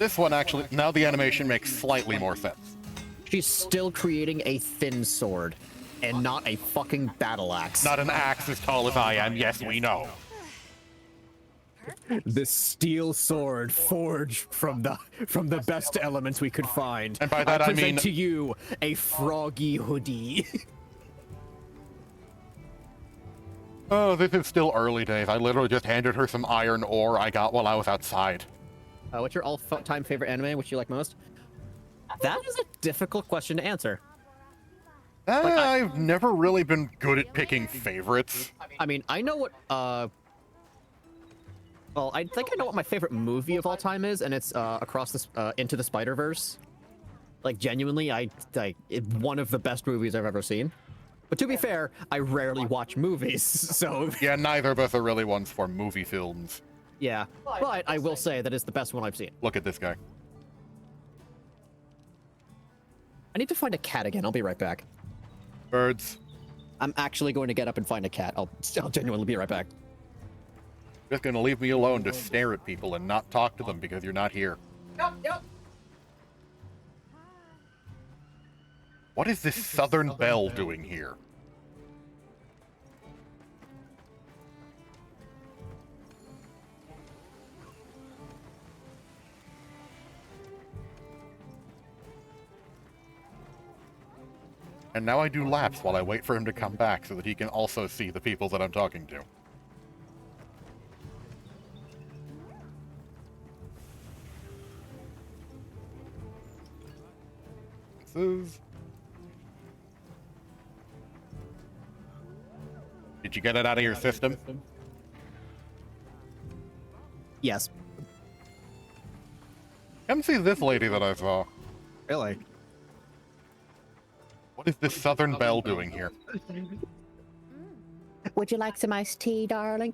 This one actually, now the animation makes slightly more sense. She's still creating a thin sword, and not a fucking battle axe. Not an axe as tall as I am, yes, we know. This steel sword forged from the best elements we could find. And by that I present mean- to you a froggy hoodie. Oh, this is still early days. I literally just handed her some iron ore I got while I was outside. What's your all-time favorite anime? Which you like most? That is a difficult question to answer. I've never really been good at picking favorites. I mean, I know what, well, I think I know what my favorite movie of all time is, and it's, Across the, Into the Spider-Verse. Like, genuinely, it's one of the best movies I've ever seen. But to be fair, I rarely watch movies, so... Yeah, neither of us are really ones for movie films. Yeah, but I will say that it's the best one I've seen. Look at this guy. I need to find a cat again. I'll be right back. Birds. I'm actually going to get up and find a cat. I'll genuinely be right back. Just gonna leave me alone to stare at people and not talk to them because you're not here. Yep. What is this Southern Belle doing here? And now I do laps while I wait for him to come back so that he can also see the people that I'm talking to. This is... Did you get it out of your system? Yes. Come see this lady that I saw. Really? What is this Southern Belle doing here? Would you like some iced tea, darling?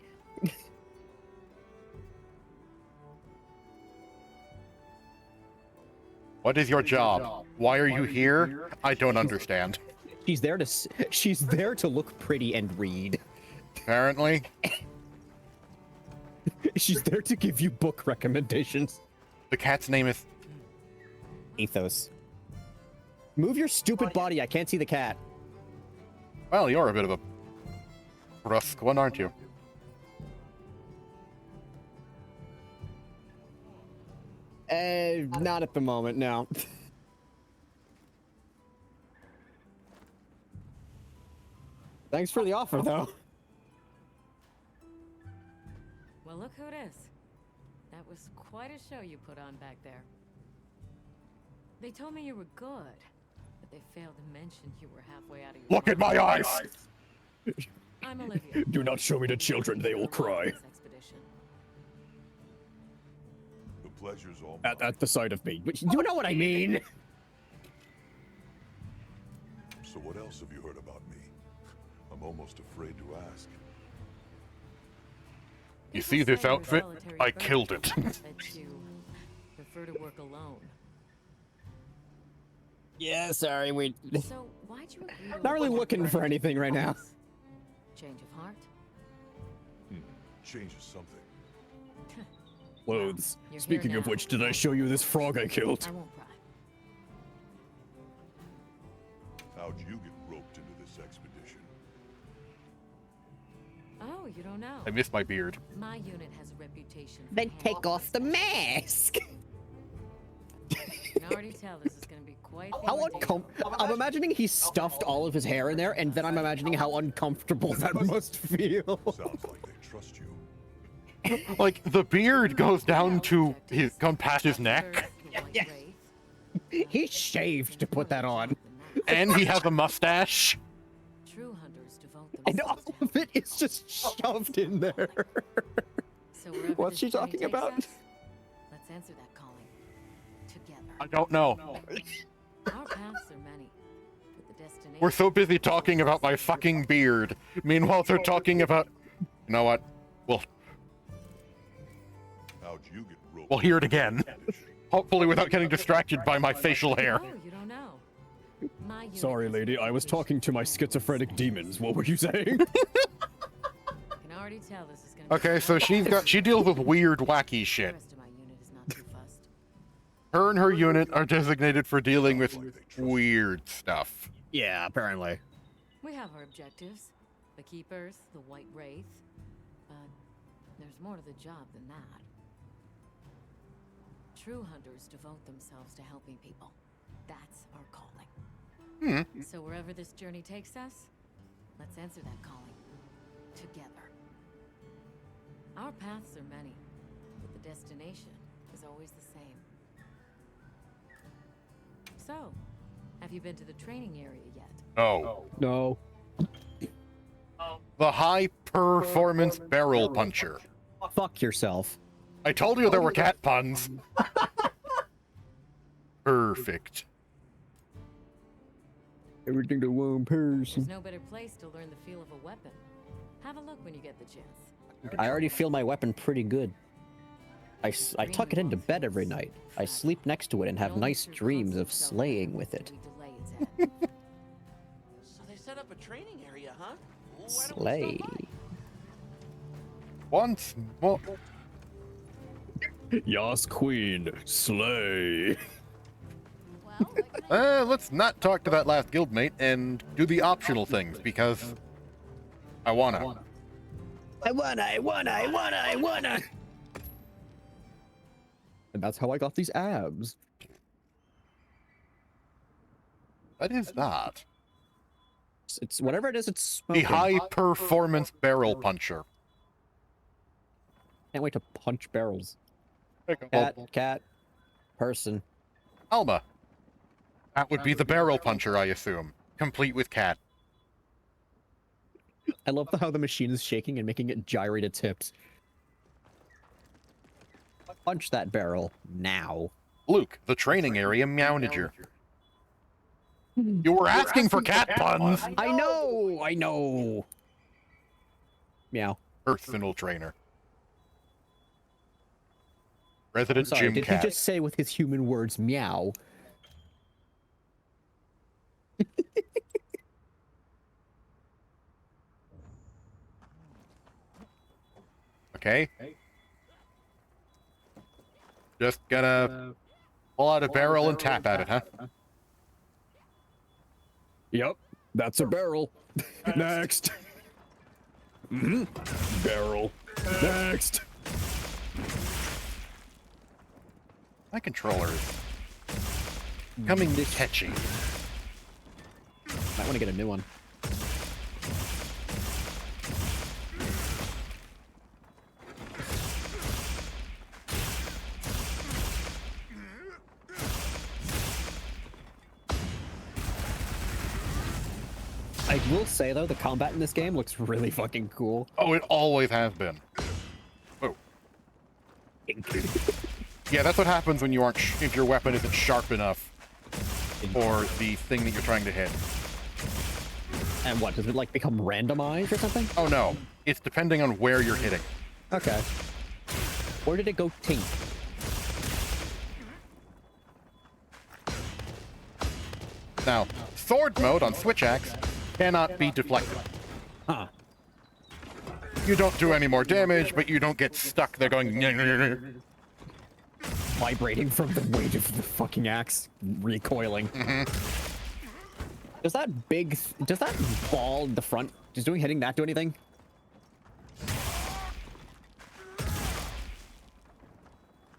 What is your job? Why are you here? I don't understand. She's there to look pretty and read. Apparently. She's there to give you book recommendations. The cat's name is... Ethos. Move your stupid body. I can't see the cat. Well, you're a bit of a brusque one, aren't you? Not at the moment, no. Thanks for the offer, though. Well, look who it is. That was quite a show you put on back there. They told me you were good, but they failed to mention you were halfway out of your Look at my eyes! I'm Olivia. Do not show me the children, they will cry. Expedition. The pleasure's all mine. At the sight of me. You know what I mean? So what else have you heard about me? I'm almost afraid to ask. You see this outfit? I killed it. That you prefer to work alone. Yeah, sorry, So why'd you agree to not really work looking for anything right now. Change of heart? Changes something. Clothes. You're Speaking here of now. which, did I show you this frog I killed? I won't pry. How'd you get roped into this expedition? Oh, you don't know. I miss my beard. My unit has a reputation for Then take handling off the mask. I can already tell this is going to be quite the How ordeal. uncomfortable. I'm imagining he stuffed all of his hair in there, and then I'm imagining how uncomfortable that must feel. Sounds like they trust you. Like, the beard goes down to his, gone past his neck, Yeah. He shaved to put that on. and he has a mustache. True hunters devote And themselves all to of it is just shoved in there. So wherever What's this she journey talking takes about? us, let's answer that calling together. I don't know. Our paths are many, but the destination. We're so busy talking about my fucking beard. Meanwhile, they're talking about... You know what? How'd you get roped? We'll hear it again. Hopefully without getting distracted by my facial hair. Oh, you don't know. My unit Sorry, has a lady. I was reputation talking to my for schizophrenic demons. What were you saying? I can already tell this is going to Okay, so she deals with weird, wacky The shit. rest of my unit is not too fussed. Her and her unit are designated for dealing with weird stuff. Yeah, apparently. We have our objectives. The Keepers, the White Wraith. But there's more to the job than that. True hunters devote themselves to helping people. That's our calling. So wherever this journey takes us, let's answer that calling. Together. Our paths are many, but the destination is always the same. So, have you been to the training area yet? Oh. No. The high performance barrel puncher. Fuck yourself. I told you there were cat puns. Perfect. Everything to one person. There's no better place to learn the feel of a weapon. Have a look when you get the chance. I already feel my weapon pretty good. I tuck it into bed every night. I sleep next to it and have nice dreams of slaying with it. We delay Backseating's at. So they set up a training area, huh? Why don't we Slay. stop by? Once more. Yas Queen, slay. Well, what can I Let's not talk to that last guildmate and do the optional things because I wanna. I wanna. And that's how I got these abs. What is that? It's whatever it is. It's The smoking. high performance barrel puncher. Can't wait to punch barrels. Well, Cat, person. Alma. That would be the barrel puncher, I assume. Complete with cat. I love how the machine is shaking and making it gyrate its hips. Punch that barrel now. Luke, the training area manager. You were asking for cat puns! I know. Meow. Personal trainer. Resident Sorry, Gym did Cat. he just say with his human words meow? Okay. Just gonna pull out a barrel and tap at it, huh? Yep, that's a barrel. Next. Barrel. Next. My controller is becoming catchy. Might want to get a new one. I will say though, the combat in this game looks really fucking cool. Oh, it always has been. Oh. Yeah, that's what happens when you aren't if your weapon isn't sharp enough for the thing that you're trying to hit. And what, does it like become randomized or something? Oh no, it's depending on where you're hitting. Okay. Where did it go tink? Now, sword mode on Switch Axe cannot be deflected. Huh. You don't do any more damage, but you don't get stuck there going. Vibrating from the weight of the fucking axe, recoiling. Does that ball in the front, hitting that do anything?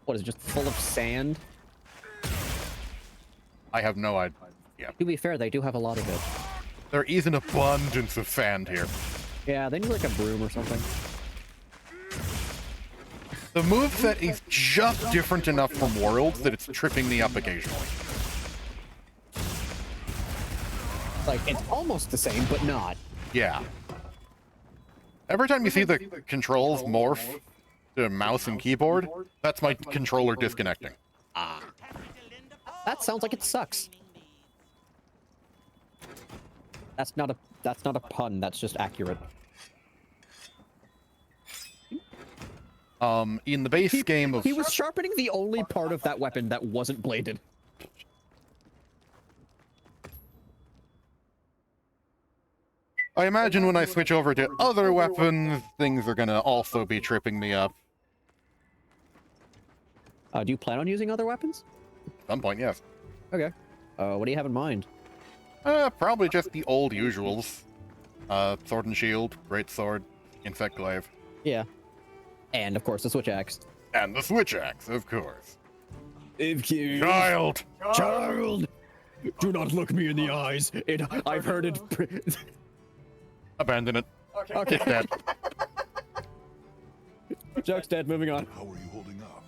What is it, just full of sand? I have no idea. To be fair, they do have a lot of it. There is an abundance of sand here. Yeah, they need like a broom or something. The moveset is just different enough from Worlds that it's tripping me up occasionally. Like, it's almost the same, but not. Yeah. Every time you see the controls morph to mouse and keyboard, that's my controller disconnecting. That sounds like it sucks. That's not a pun, that's just accurate. In the base game of... He was sharpening the only part of that weapon that wasn't bladed. I imagine when I switch over to other weapons, things are gonna also be tripping me up. Do you plan on using other weapons? At some point, yes. Okay. What do you have in mind? Probably just the old usuals. Sword and shield, great sword, insect glaive. Yeah. And, of course, the switch axe. And the switch axe, of course. Child! Child! Do not look me in the eyes. I've heard it... Abandon it. Okay. It's dead. Joke's dead, moving on. How are you holding up?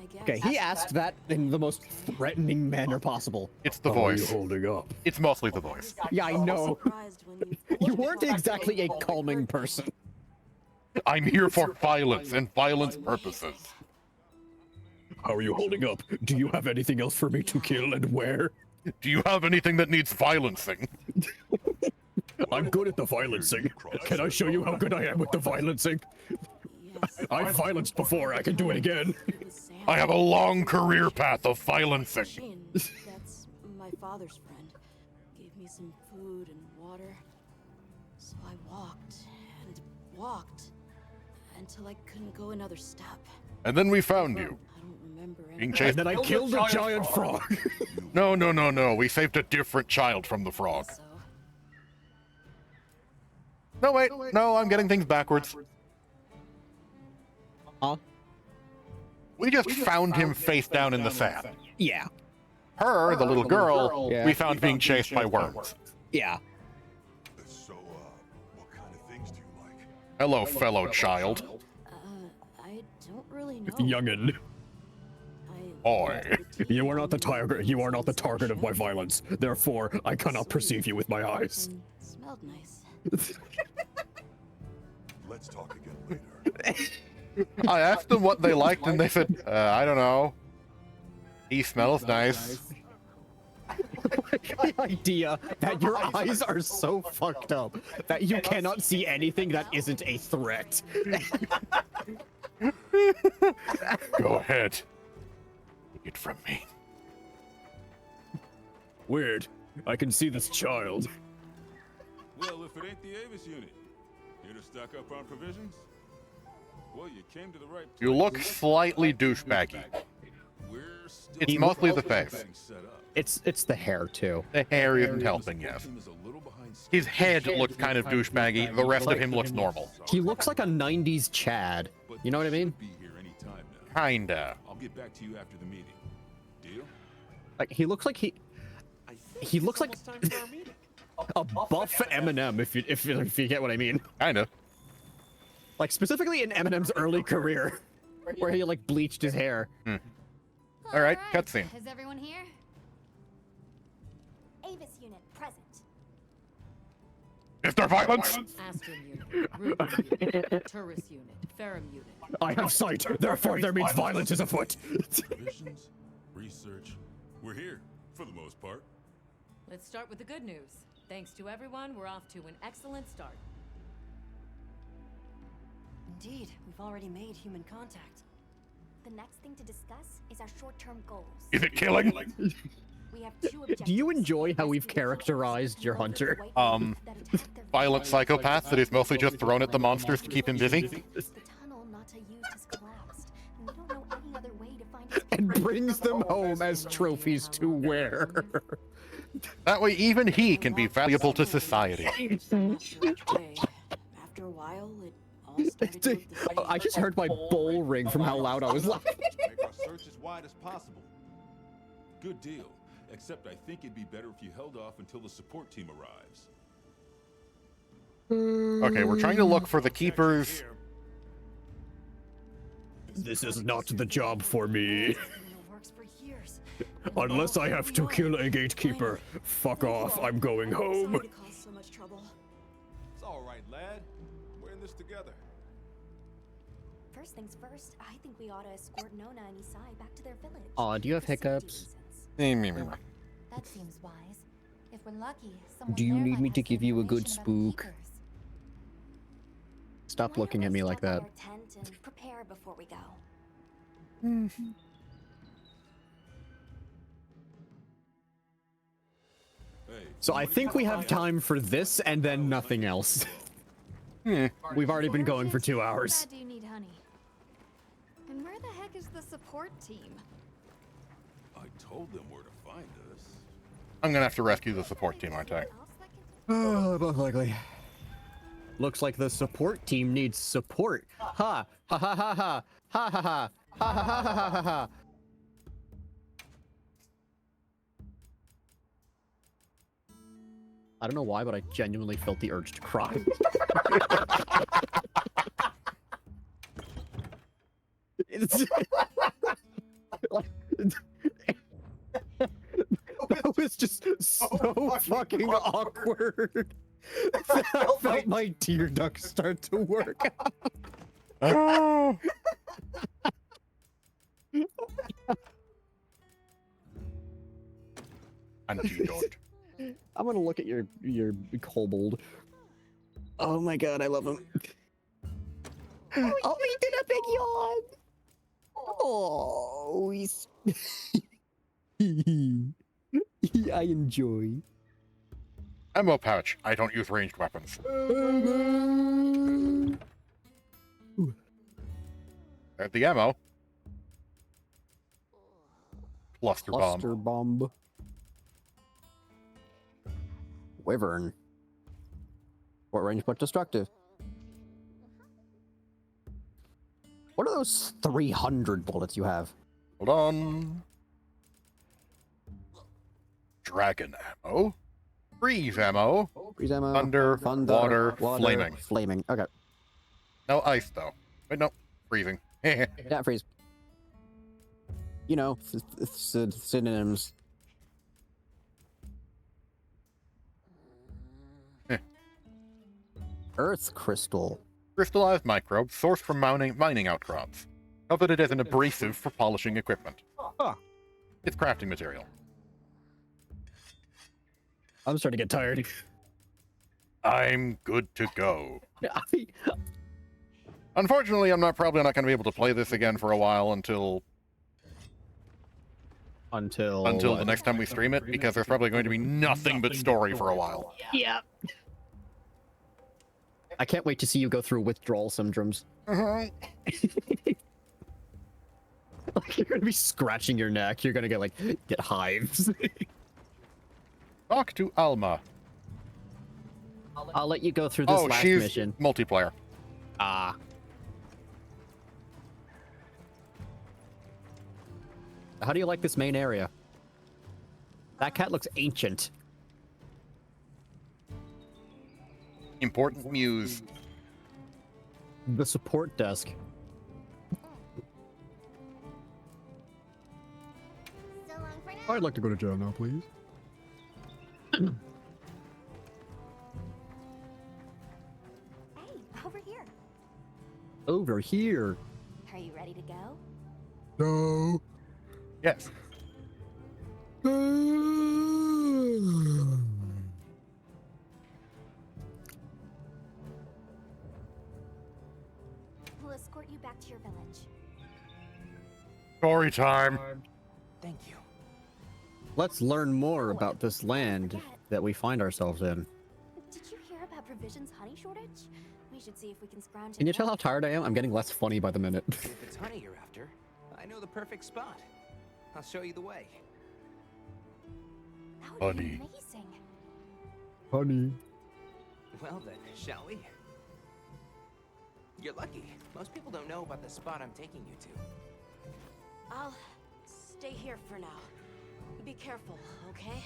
I guess. Okay, he asked that in the most threatening manner possible. It's the How are voice. you holding up? It's mostly the voice. Yeah, I know. Surprised when You weren't exactly a calming person. I'm here for violence and violence purposes. How are you holding up? Do you have anything else for me to kill and where? Do you have anything that needs violencing? I'm good at the violencing. Can I show you how good I am with the violencing? I've violenced before, I can do it again. I have a long career path of violencing. That's father's friend. Gave me some food and water. So I walked and walked until I couldn't go another step. And then we found you. I don't remember Being anything. chased. And then I killed a giant frog. No, no, no, no. We saved a different child from the frog. So No, wait. No, I'm getting things backwards. Huh? We just found him face down in the sand. Yeah. Her, the little girl, Yeah. we found being chased by worms. Yeah. So, what kind of things do you like? Hello, fellow child. I don't really know. Youngin. Boy. You are not the target. You are not the target of my violence. Therefore, I cannot perceive you with my eyes. Smelled nice. Let's talk again later. I asked them what they liked, and they said, I don't know. He smells nice. The idea that your eyes are so fucked up that you cannot see anything that isn't a threat. Go ahead. Take it from me. Weird. I can see this child. Well, if it ain't the Avis unit, here to stock up on provisions? Well, you came to the right place. You look slightly douchebaggy. We're still It's mostly the face. It's the hair too. The hair isn't helping, yes. His head looks kind of douchebaggy. The rest of him looks normal. He looks like a 90s Chad. You know what I mean? Kinda. I'll get back to you after the meeting. Deal? Like he looks like he looks like a buff Eminem if you get what I mean. Kinda. Like specifically in Eminem's early career, where he like bleached his hair. All right, cutscene. Is everyone here? Avis unit present. Is there violence? Astron unit, Ruby unit, Turris unit, Ferrum unit. I have sight, therefore there means violence is afoot. Provisions, research. We're here, for the most part. Let's start with the good news. Thanks to everyone, we're off to an excellent start. Indeed, we've already made human contact. The next thing to discuss is our short-term goals. Is it killing? We have two objectives. Do you enjoy how we've characterized your hunter? Violent psychopath that is mostly just thrown at the monsters to keep him busy. The tunnel Nata used has collapsed, and we don't know any other way to find his And brings them home as trophies to wear. That way even he can be valuable to society. After a while, it all started to look the same. I just heard my bowl ring from how loud I was laughing. Make our search as wide as possible. Good deal. Except I think it'd be better if you held off until the support team arrives. Okay, we're trying to look for the keepers. This is not the job for me. It works for years. Unless I have to kill a gatekeeper. Fuck off, I'm going home. Sorry to cause so much trouble. It's all right, lad. We're in this together. First things first, I think we ought to escort Nona and Isai back to their village. Aw, do you have For safety hiccups? reasons. That seems wise. If we're lucky, someone Do you there need might me have to some give you a good information about the spook? keepers. Stop Why looking don't at we me like stop at that. our tent and prepare before we go? So I think we have time for this and then nothing else. We've already been going for 2 hours. How bad do you need honey? And where the heck is the support team? I told them where to find us. I'm gonna have to rescue the support team, aren't I? Most likely. Looks like the support team needs support. Ha ha ha ha ha ha ha ha ha ha ha ha ha ha. I don't know why, but I genuinely felt the urge to cry. It's that was just so fucking awkward. I felt my tear ducts start to work. Oh. Antidote. I'm gonna look at your kobold. Oh my god, I love him. Oh, he did a big yawn. Oh, he's I enjoy. Ammo pouch. I don't use ranged weapons. There's the ammo. Cluster bomb. Cluster bomb. Wyvern. What range but destructive? What are those 300 bullets you have? Hold on. Dragon ammo. Freeze ammo. Freeze ammo. Thunder, water, flaming. Flaming. Okay. No ice, though. Wait, no. Freezing. Yeah, freeze. You know, synonyms. Earth crystal. Crystallized microbes sourced from mining outcrops. Coveted as an abrasive for polishing equipment. Huh. It's crafting material. I'm starting to get tired. I'm good to go. Unfortunately, I'm probably not going to be able to play this again for a while until the next time we stream it, because there's probably going to be nothing but story for a while. Yeah. I can't wait to see you go through withdrawal syndromes. Like, you're gonna be scratching your neck. You're gonna get hives. Talk to Alma. I'll let you go through this last mission. Multiplayer. Ah. How do you like this main area? That cat looks ancient. Important muse. The support desk. I'd like to go to jail now, please. Hey, over here. Over here. Are you ready to go? No. Yes. We'll escort you back to your village. Story time. Thank you. Let's learn more about this land that we find ourselves in. Did you hear about provisions honey shortage? We should see if we can scrounge. Can you tell how tired I am? I'm getting less funny by the minute. If it's honey you're after, I know the perfect spot. I'll show you the way. That would be Honey. amazing. Honey. Well then, shall we? You're lucky. Most people don't know about the spot I'm taking you to. I'll stay here for now. Be careful, okay?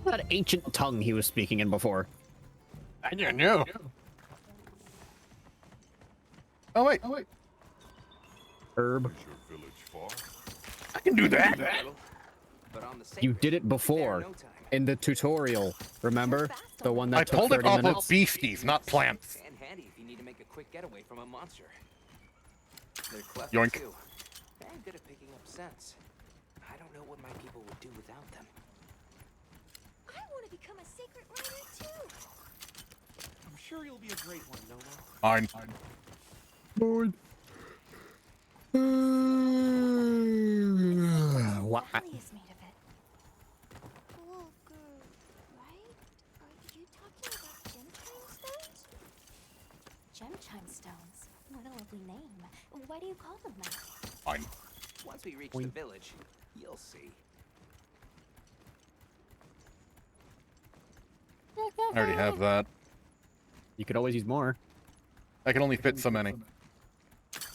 That ancient tongue he was speaking in before. I knew. Oh wait. Herb. Is your village far? I can do that. But on the You sacred, did it before. no time. In the tutorial. Remember? The one that I took pulled it 30 off of minutes? beasties, not plants. And handy if you need to make a quick getaway from a monster. They're clever Yoink. too. And good at picking up scents. I don't know what my people would do without them. I want to become a sacred rider too. I'm sure you'll be a great one, Nono. Fine. Lord. What? Ellie is made of it. Cool girl, right? Are you talking about gem chime stones? Gem chime stones. What a lovely name. Why do you call them that? Fine. Once we reach the village, you'll see. I already have that. You could always use more. I can only fit so many.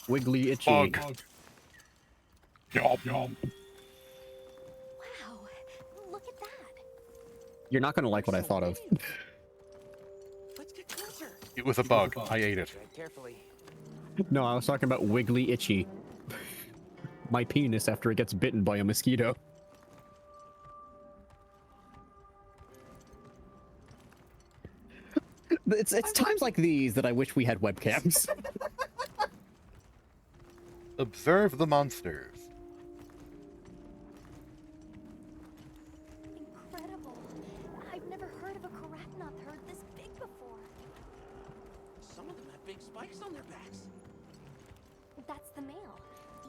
Wiggly itchy. Bug. Yum. Wow, look at that. You're not gonna like what I thought of. Let's get closer. It was a bug. I ate it. Tread carefully. No, I was talking about wiggly itchy. My penis after it gets bitten by a mosquito. It's times like these that I wish we had webcams. Observe the monsters. Incredible. I've never heard of a Karatnoth herd this big before. Some of them have big spikes on their backs. That's the male.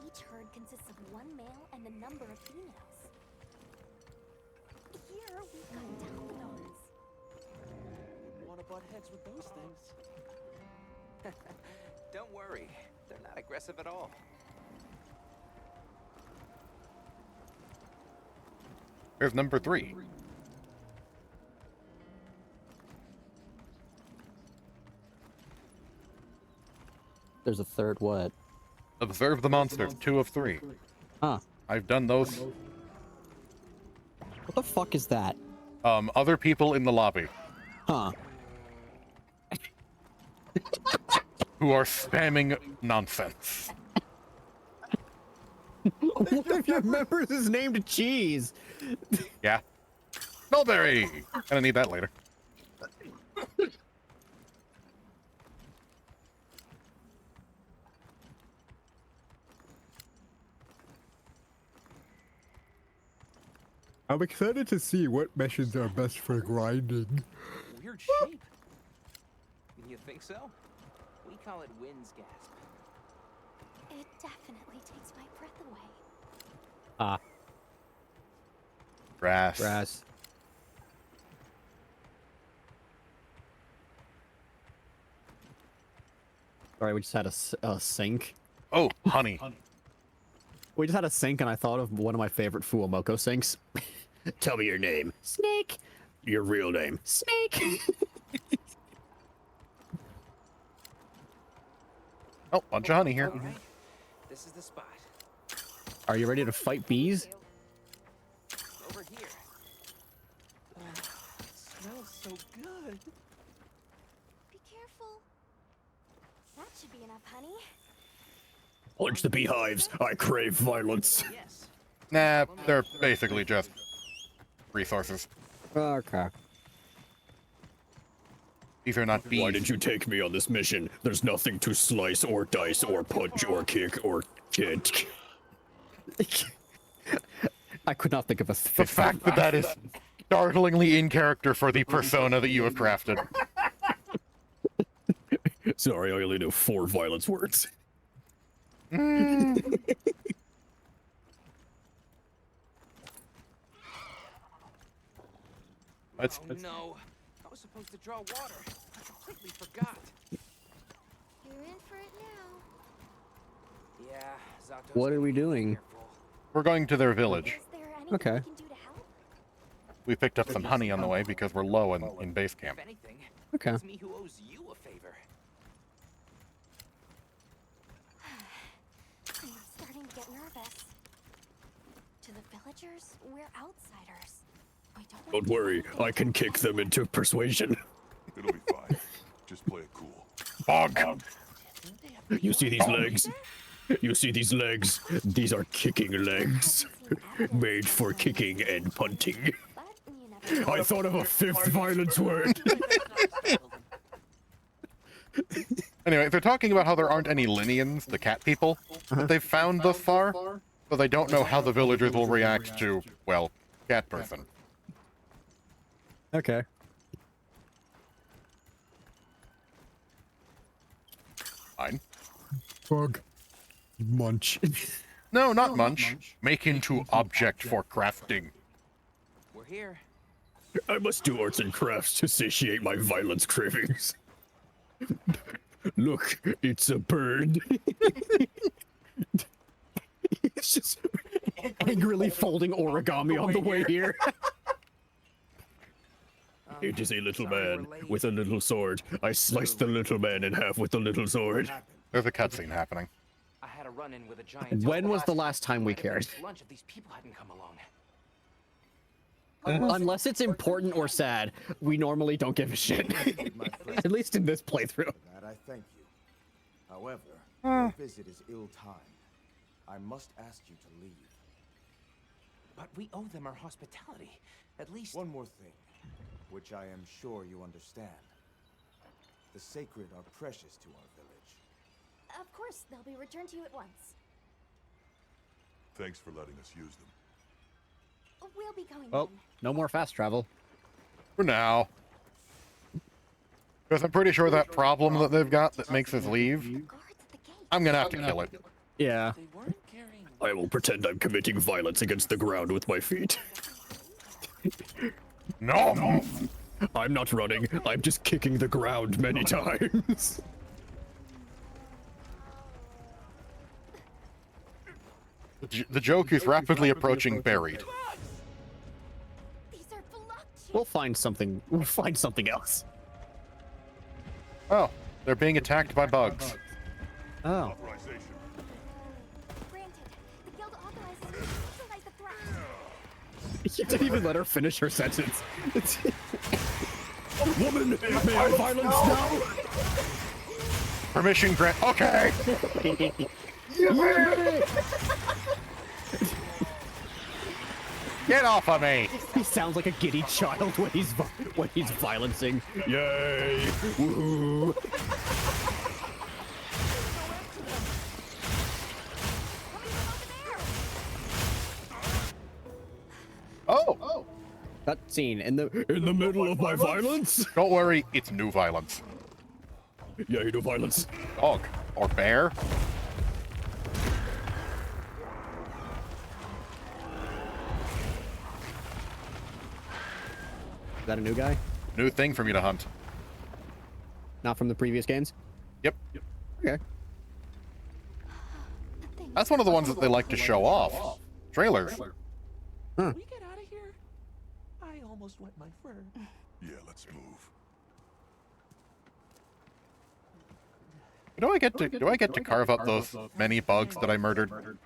Each herd consists of one male and a number of females. Here we've got Dalmadons. Wouldn't want to butt heads with those things. Don't worry, they're not aggressive at all. Here's number 3. There's a third what? Observe the monster, 2 of 3. Huh. I've done those. What the fuck is that? Other people in the lobby Huh. who are spamming nonsense. What if your member is named Cheese? Yeah. Mulberry! Gonna need that later. I'm excited to see what missions are best for grinding. Weird shape. You think so? We call it wind's gasp. It definitely takes my breath away. Ah. Grass. Grass. Sorry, we just had a sink. Oh, honey. We just had a sink, and I thought of one of my favorite Fuomoko sinks. Tell me your name. Snake. Your real name. Snake. Oh, bunch of honey here. All right, this is the spot. Are you ready to fight bees? Over here. It smells so good. Be careful. That should be enough, honey. Punch the beehives. I crave violence. Yes. Nah, they're basically just resources. Okay. These are not bees. Why did you take me on this mission? There's nothing to slice or dice or punch or kick or hit. I could not think of a The fifth. fact that that is startlingly in character for the persona that you have crafted. Sorry, I only know 4 violence words. Let's, Oh no, I was supposed to draw water. I completely forgot. You're in for it now. Yeah, Zato's What are gonna we be doing? careful. we're going to their village. Is there anything Okay. we can do to help? We picked up some honey on the way because we're low in base camp. If anything, Okay. it's me who owes you a favor. I'm starting to get nervous. To the villagers, we're outsiders. We Don't worry, I can kick them into persuasion. It'll be fine. Just play it cool. Bog! You see these legs? You see these legs? These are kicking legs. Made for kicking and punting. But you never I thought of a 5th violence word. Anyway, they're talking about how there aren't any Linians, the cat people, that they've found thus far, so they don't know how the villagers will react to, well, cat person. Okay. Fine. Bug. Munch. No, not munch. Make into object for crafting. We're here. I must do arts and crafts to satiate my violence cravings. Look, it's a bird. It's just angrily folding origami on the way here. It is a little man with a little sword. I sliced the little man in half with the little sword. There's a cutscene happening. I had a run-in with a giant. When was the last time we cared? Lunch if these people hadn't come along. Unless it's important or sad, we normally don't give a shit. At least in this playthrough. That I thank you. However, your visit is ill-timed. I must ask you to leave. But we owe them our hospitality. At least One more thing, which I am sure you understand. The sacred are precious to our village. Of course, they'll be returned to you at once. Thanks for letting us use them. We'll be going Oh, then. no more fast travel. For now. Because I'm pretty sure that problem that they've got that makes us leave, Guards at the gate. I'm gonna have to kill it. Yeah. They weren't carrying I will pretend I'm committing violence against the ground with my feet. No! I'm not running, I'm just kicking the ground many times. The joke is rapidly approaching buried. These are blockchain. We'll find something else. Oh, they're being attacked by bugs. Oh. Granted, the guild authorizes me to neutralize the threat. You didn't even let her finish her sentence. Woman, may I violence now? Permission grant. Okay! Get off of me! He sounds like a giddy child when he's violencing. Yay! Woohoo! Oh! That scene in the middle of my violence. Don't worry, it's new violence. Yeah, you do violence. Dog. Or bear. Is that a new guy? New thing for me to hunt. Not from the previous games? Yep. Okay. That's one of the ones that they like to show off. Trailers. Huh. Can we get out of here? I almost wet my fur. Yeah, let's move. Do I get to carve up those many bugs that I murdered?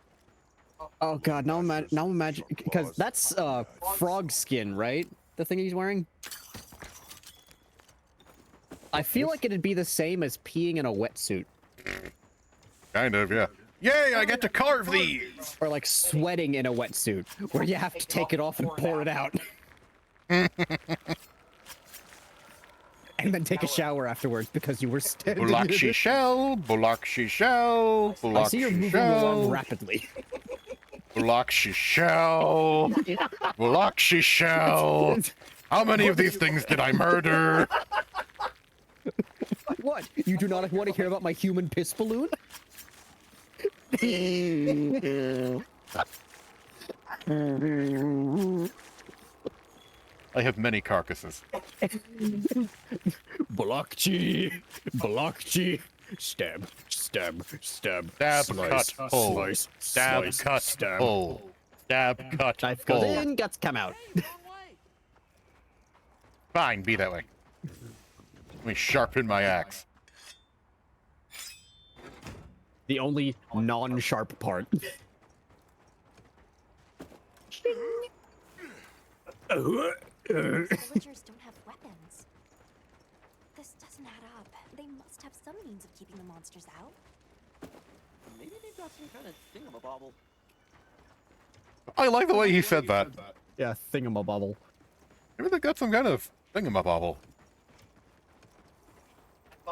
Oh god, now imagine because that's frog skin, right? The thing he's wearing? I feel like it'd be the same as peeing in a wetsuit. Kind of, yeah. Yay, I get to carve these! Or like sweating in a wetsuit, where you have to take it off and pour it out. And then take a shower afterwards because you were standing in it. Shell, Bulakshi Shell, I see you're moving along rapidly. Bulakshi Shell, Bulakshi Shell. How many of these things did I murder? What? You do not want to hear about my human piss balloon? I have many carcasses. Blokchi, Blokchi, stab, stab, stab, Stab, slice, cut, pull. slice, Stab, slice, cut, stab. pull. Stab, cut, Knife goes pull. in, guts come out. Fine, be that way. Let me sharpen my axe. The only non-sharp part. Villagers don't have weapons. This doesn't add up. They must have some means of keeping the monsters out. Maybe they've got some kind of thingamabobble. I like the way he said that. Yeah, thingamabobble. Maybe they got some kind of thingamabobble.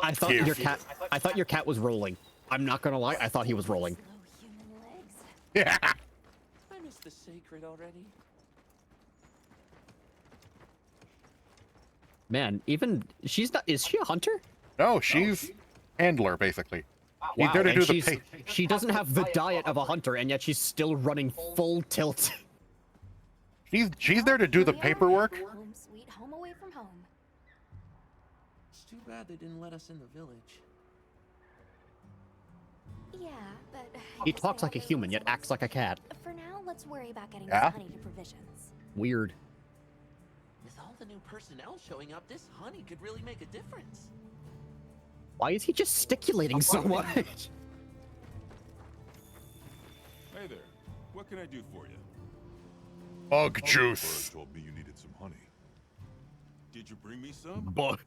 I thought Here. your cat. I thought your cat was rolling. I'm not gonna lie. I thought he was rolling. Slow human legs. Yeah. I miss the sacred already. Man, even she's not. Is she a hunter? No, she's handler basically. She's Wow, there to and do the she doesn't have the diet of a hunter, and yet she's still running full tilt. She's there to do the paperwork. Home sweet home away from home. It's too bad they didn't let us in the village. Yeah, but He talks like a human, yet acts like a cat. for now, let's worry about getting Yeah? this honey to provisions. Weird. With all the new personnel showing up, this honey could really make a difference. Why is he gesticulating so much? Hey there. What can I do for you? Bug Bird juice. told me you needed some honey. Did you bring me some? But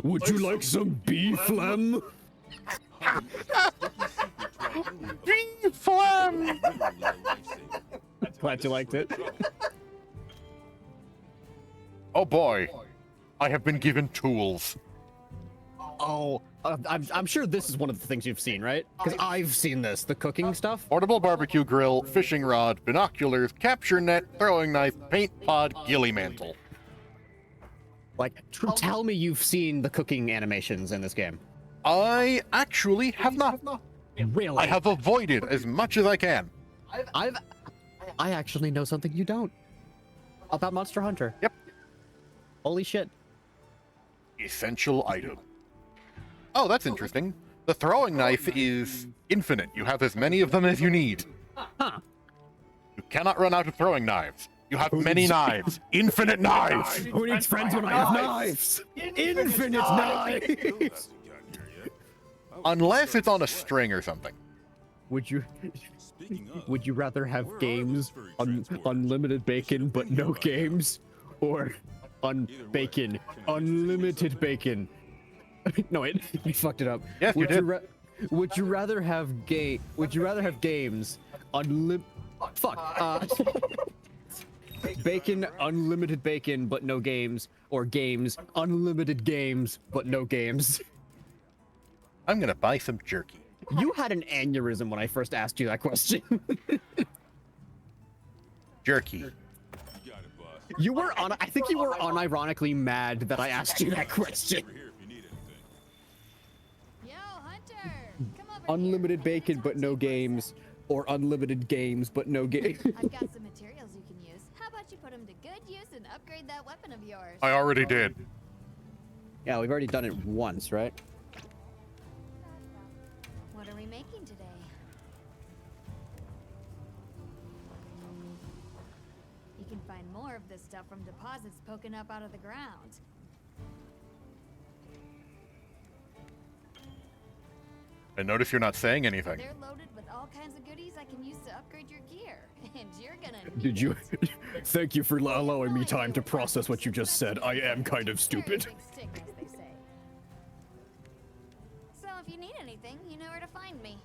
would you like some bee phlegm? Bee phlegm. Glad you liked it. Oh boy, I have been given tools. Oh, I'm sure this is one of the things you've seen, right? Because I've seen this, the cooking stuff. Portable barbecue grill, fishing rod, binoculars, capture net, throwing knife, paint pod, ghillie mantle. Like, tell me you've seen the cooking animations in this game. I actually have not. Really? I have avoided as much as I can. I actually know something you don't about Monster Hunter. Yep. Holy shit. Essential item. Oh, that's interesting. The throwing knife is infinite. You have as many of them as you need. Huh. You cannot run out of throwing knives. You have many knives. Infinite knives! Who needs friends when I have knives? Infinite knives! Unless it's on a string or something. Would you rather have games unlimited bacon but no games, or bacon unlimited bacon? No, wait, I fucked it up. Yes, you did. Would you rather have Would you rather have games bacon unlimited bacon but no games, or games unlimited games but no games? I'm gonna buy some jerky. You had an aneurysm when I first asked you that question. Jerky. You were I think you were unironically mad that I asked you that question. Yo, Hunter! Come over Unlimited here. bacon but no games, or unlimited games but no games. I've got some materials you can use. How about you put them to good use and upgrade that weapon of yours? I already did. Yeah, we've already done it once, right? What are we making today? You can find more of this stuff from deposits poking up out of the ground. I notice you're not saying anything. They're loaded with all kinds of goodies I can use to upgrade your gear. And you're gonna Did you? Thank you for allowing me time to process what you just said. I am kind of stupid. Big stick, as they say. So if you need anything, you know where to find me.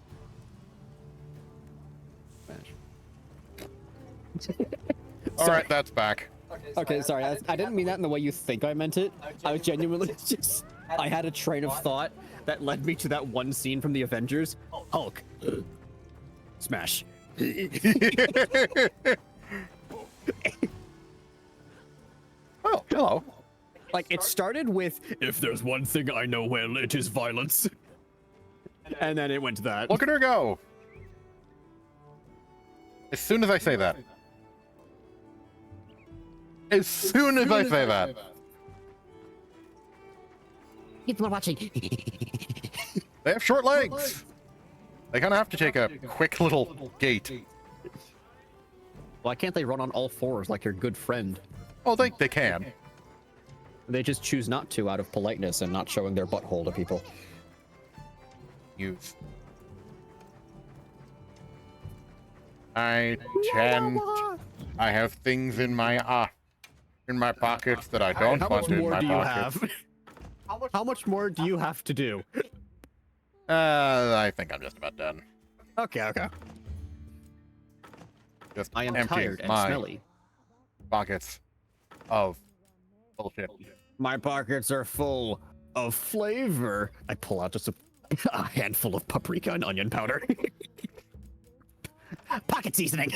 All right, that's back. Okay, sorry. I didn't mean that in the way you think I meant it. I was genuinely just... I had a train of thought that led me to that one scene from the Avengers. Hulk. Smash. Oh, hello. Like, it started with, if there's one thing I know well, it is violence. And then it went to that. Look at her go. As soon as I say that. As soon as I say that. People are watching. They have short legs. They kind of have to take a quick little gait. Why can't they run on all fours like your good friend? Oh, they can. They just choose not to out of politeness and not showing their butthole to people. Youth. I have things in my pockets that I don't want in my pockets. How much more do you have to do? I think I'm just about done. Okay. Just I am emptying tired and my smelly. pockets of bullshit. My pockets are full of flavor. I pull out just a handful of paprika and onion powder. Pocket seasoning.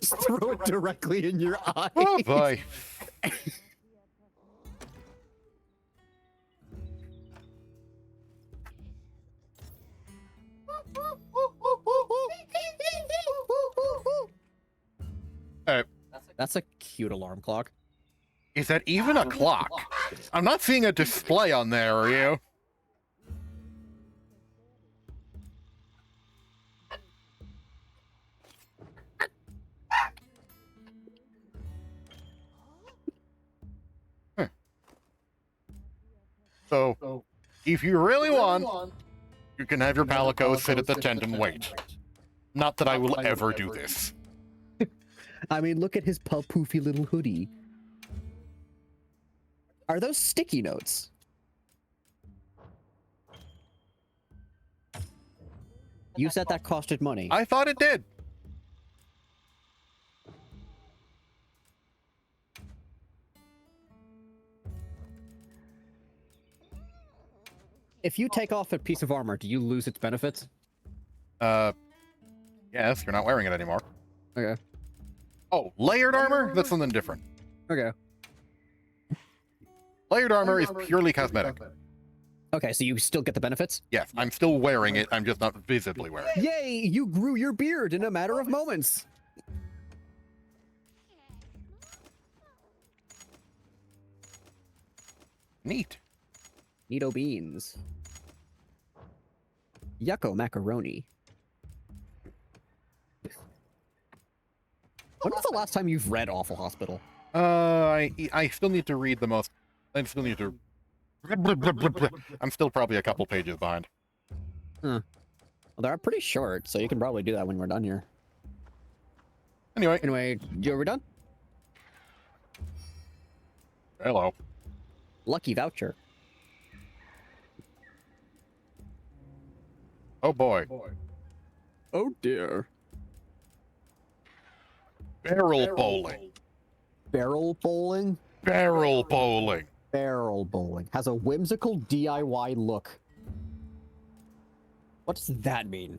Just throw it directly in your eye. Oh boy. That's a cute alarm clock. Is that even a clock? I'm not seeing a display on there, are you? So, if you really want, you can have your palico sit at the tent and wait. Not that I will ever do this. I mean, look at his poofy little hoodie. Are those sticky notes? You said that costed money. I thought it did. If you take off a piece of armor, do you lose its benefits? Yes, you're not wearing it anymore. Okay. Oh, layered armor? That's something different. Okay. Layered armor is purely cosmetic. Okay, so you still get the benefits? Yes, I'm still wearing it. I'm just not visibly wearing it. Yay! You grew your beard in a matter of moments. Neat. Neato beans. Yucko macaroni. When was the last time you've read Awful Hospital? I still need to read the most. I still need to. I'm still probably a couple pages behind. Huh. Well, they're pretty short, so you can probably do that when we're done here. Anyway, are we done? Hello. Lucky voucher. Oh boy. Oh dear. Barrel bowling. Barrel bowling? Barrel bowling. Barrel bowling. Has a whimsical DIY look. What does that mean?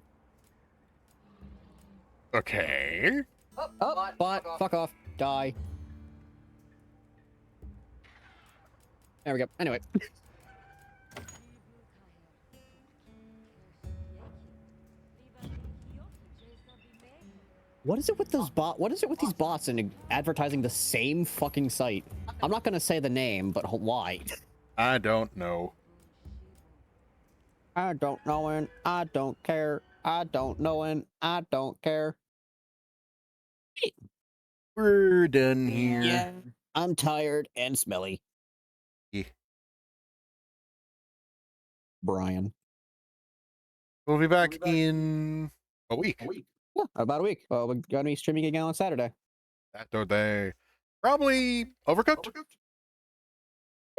Okay. Oh, bot. Fuck off. Die. There we go. Anyway. What is it with those What is it with these bots and advertising the same fucking site? I'm not gonna say the name, but why? I don't know. I don't know and I don't care. I don't know and I don't care. We're done here. Yeah. I'm tired and smelly. Yeah. Brian. We'll be back in a week. Yeah, about a week. Well, we're gonna be streaming again on Saturday. Saturday. Probably Overcooked? You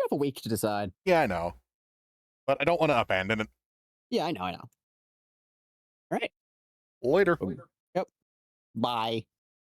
have a week to decide. Yeah, I know. But I don't want to abandon it. Yeah, I know. All right. Later. Yep. Bye.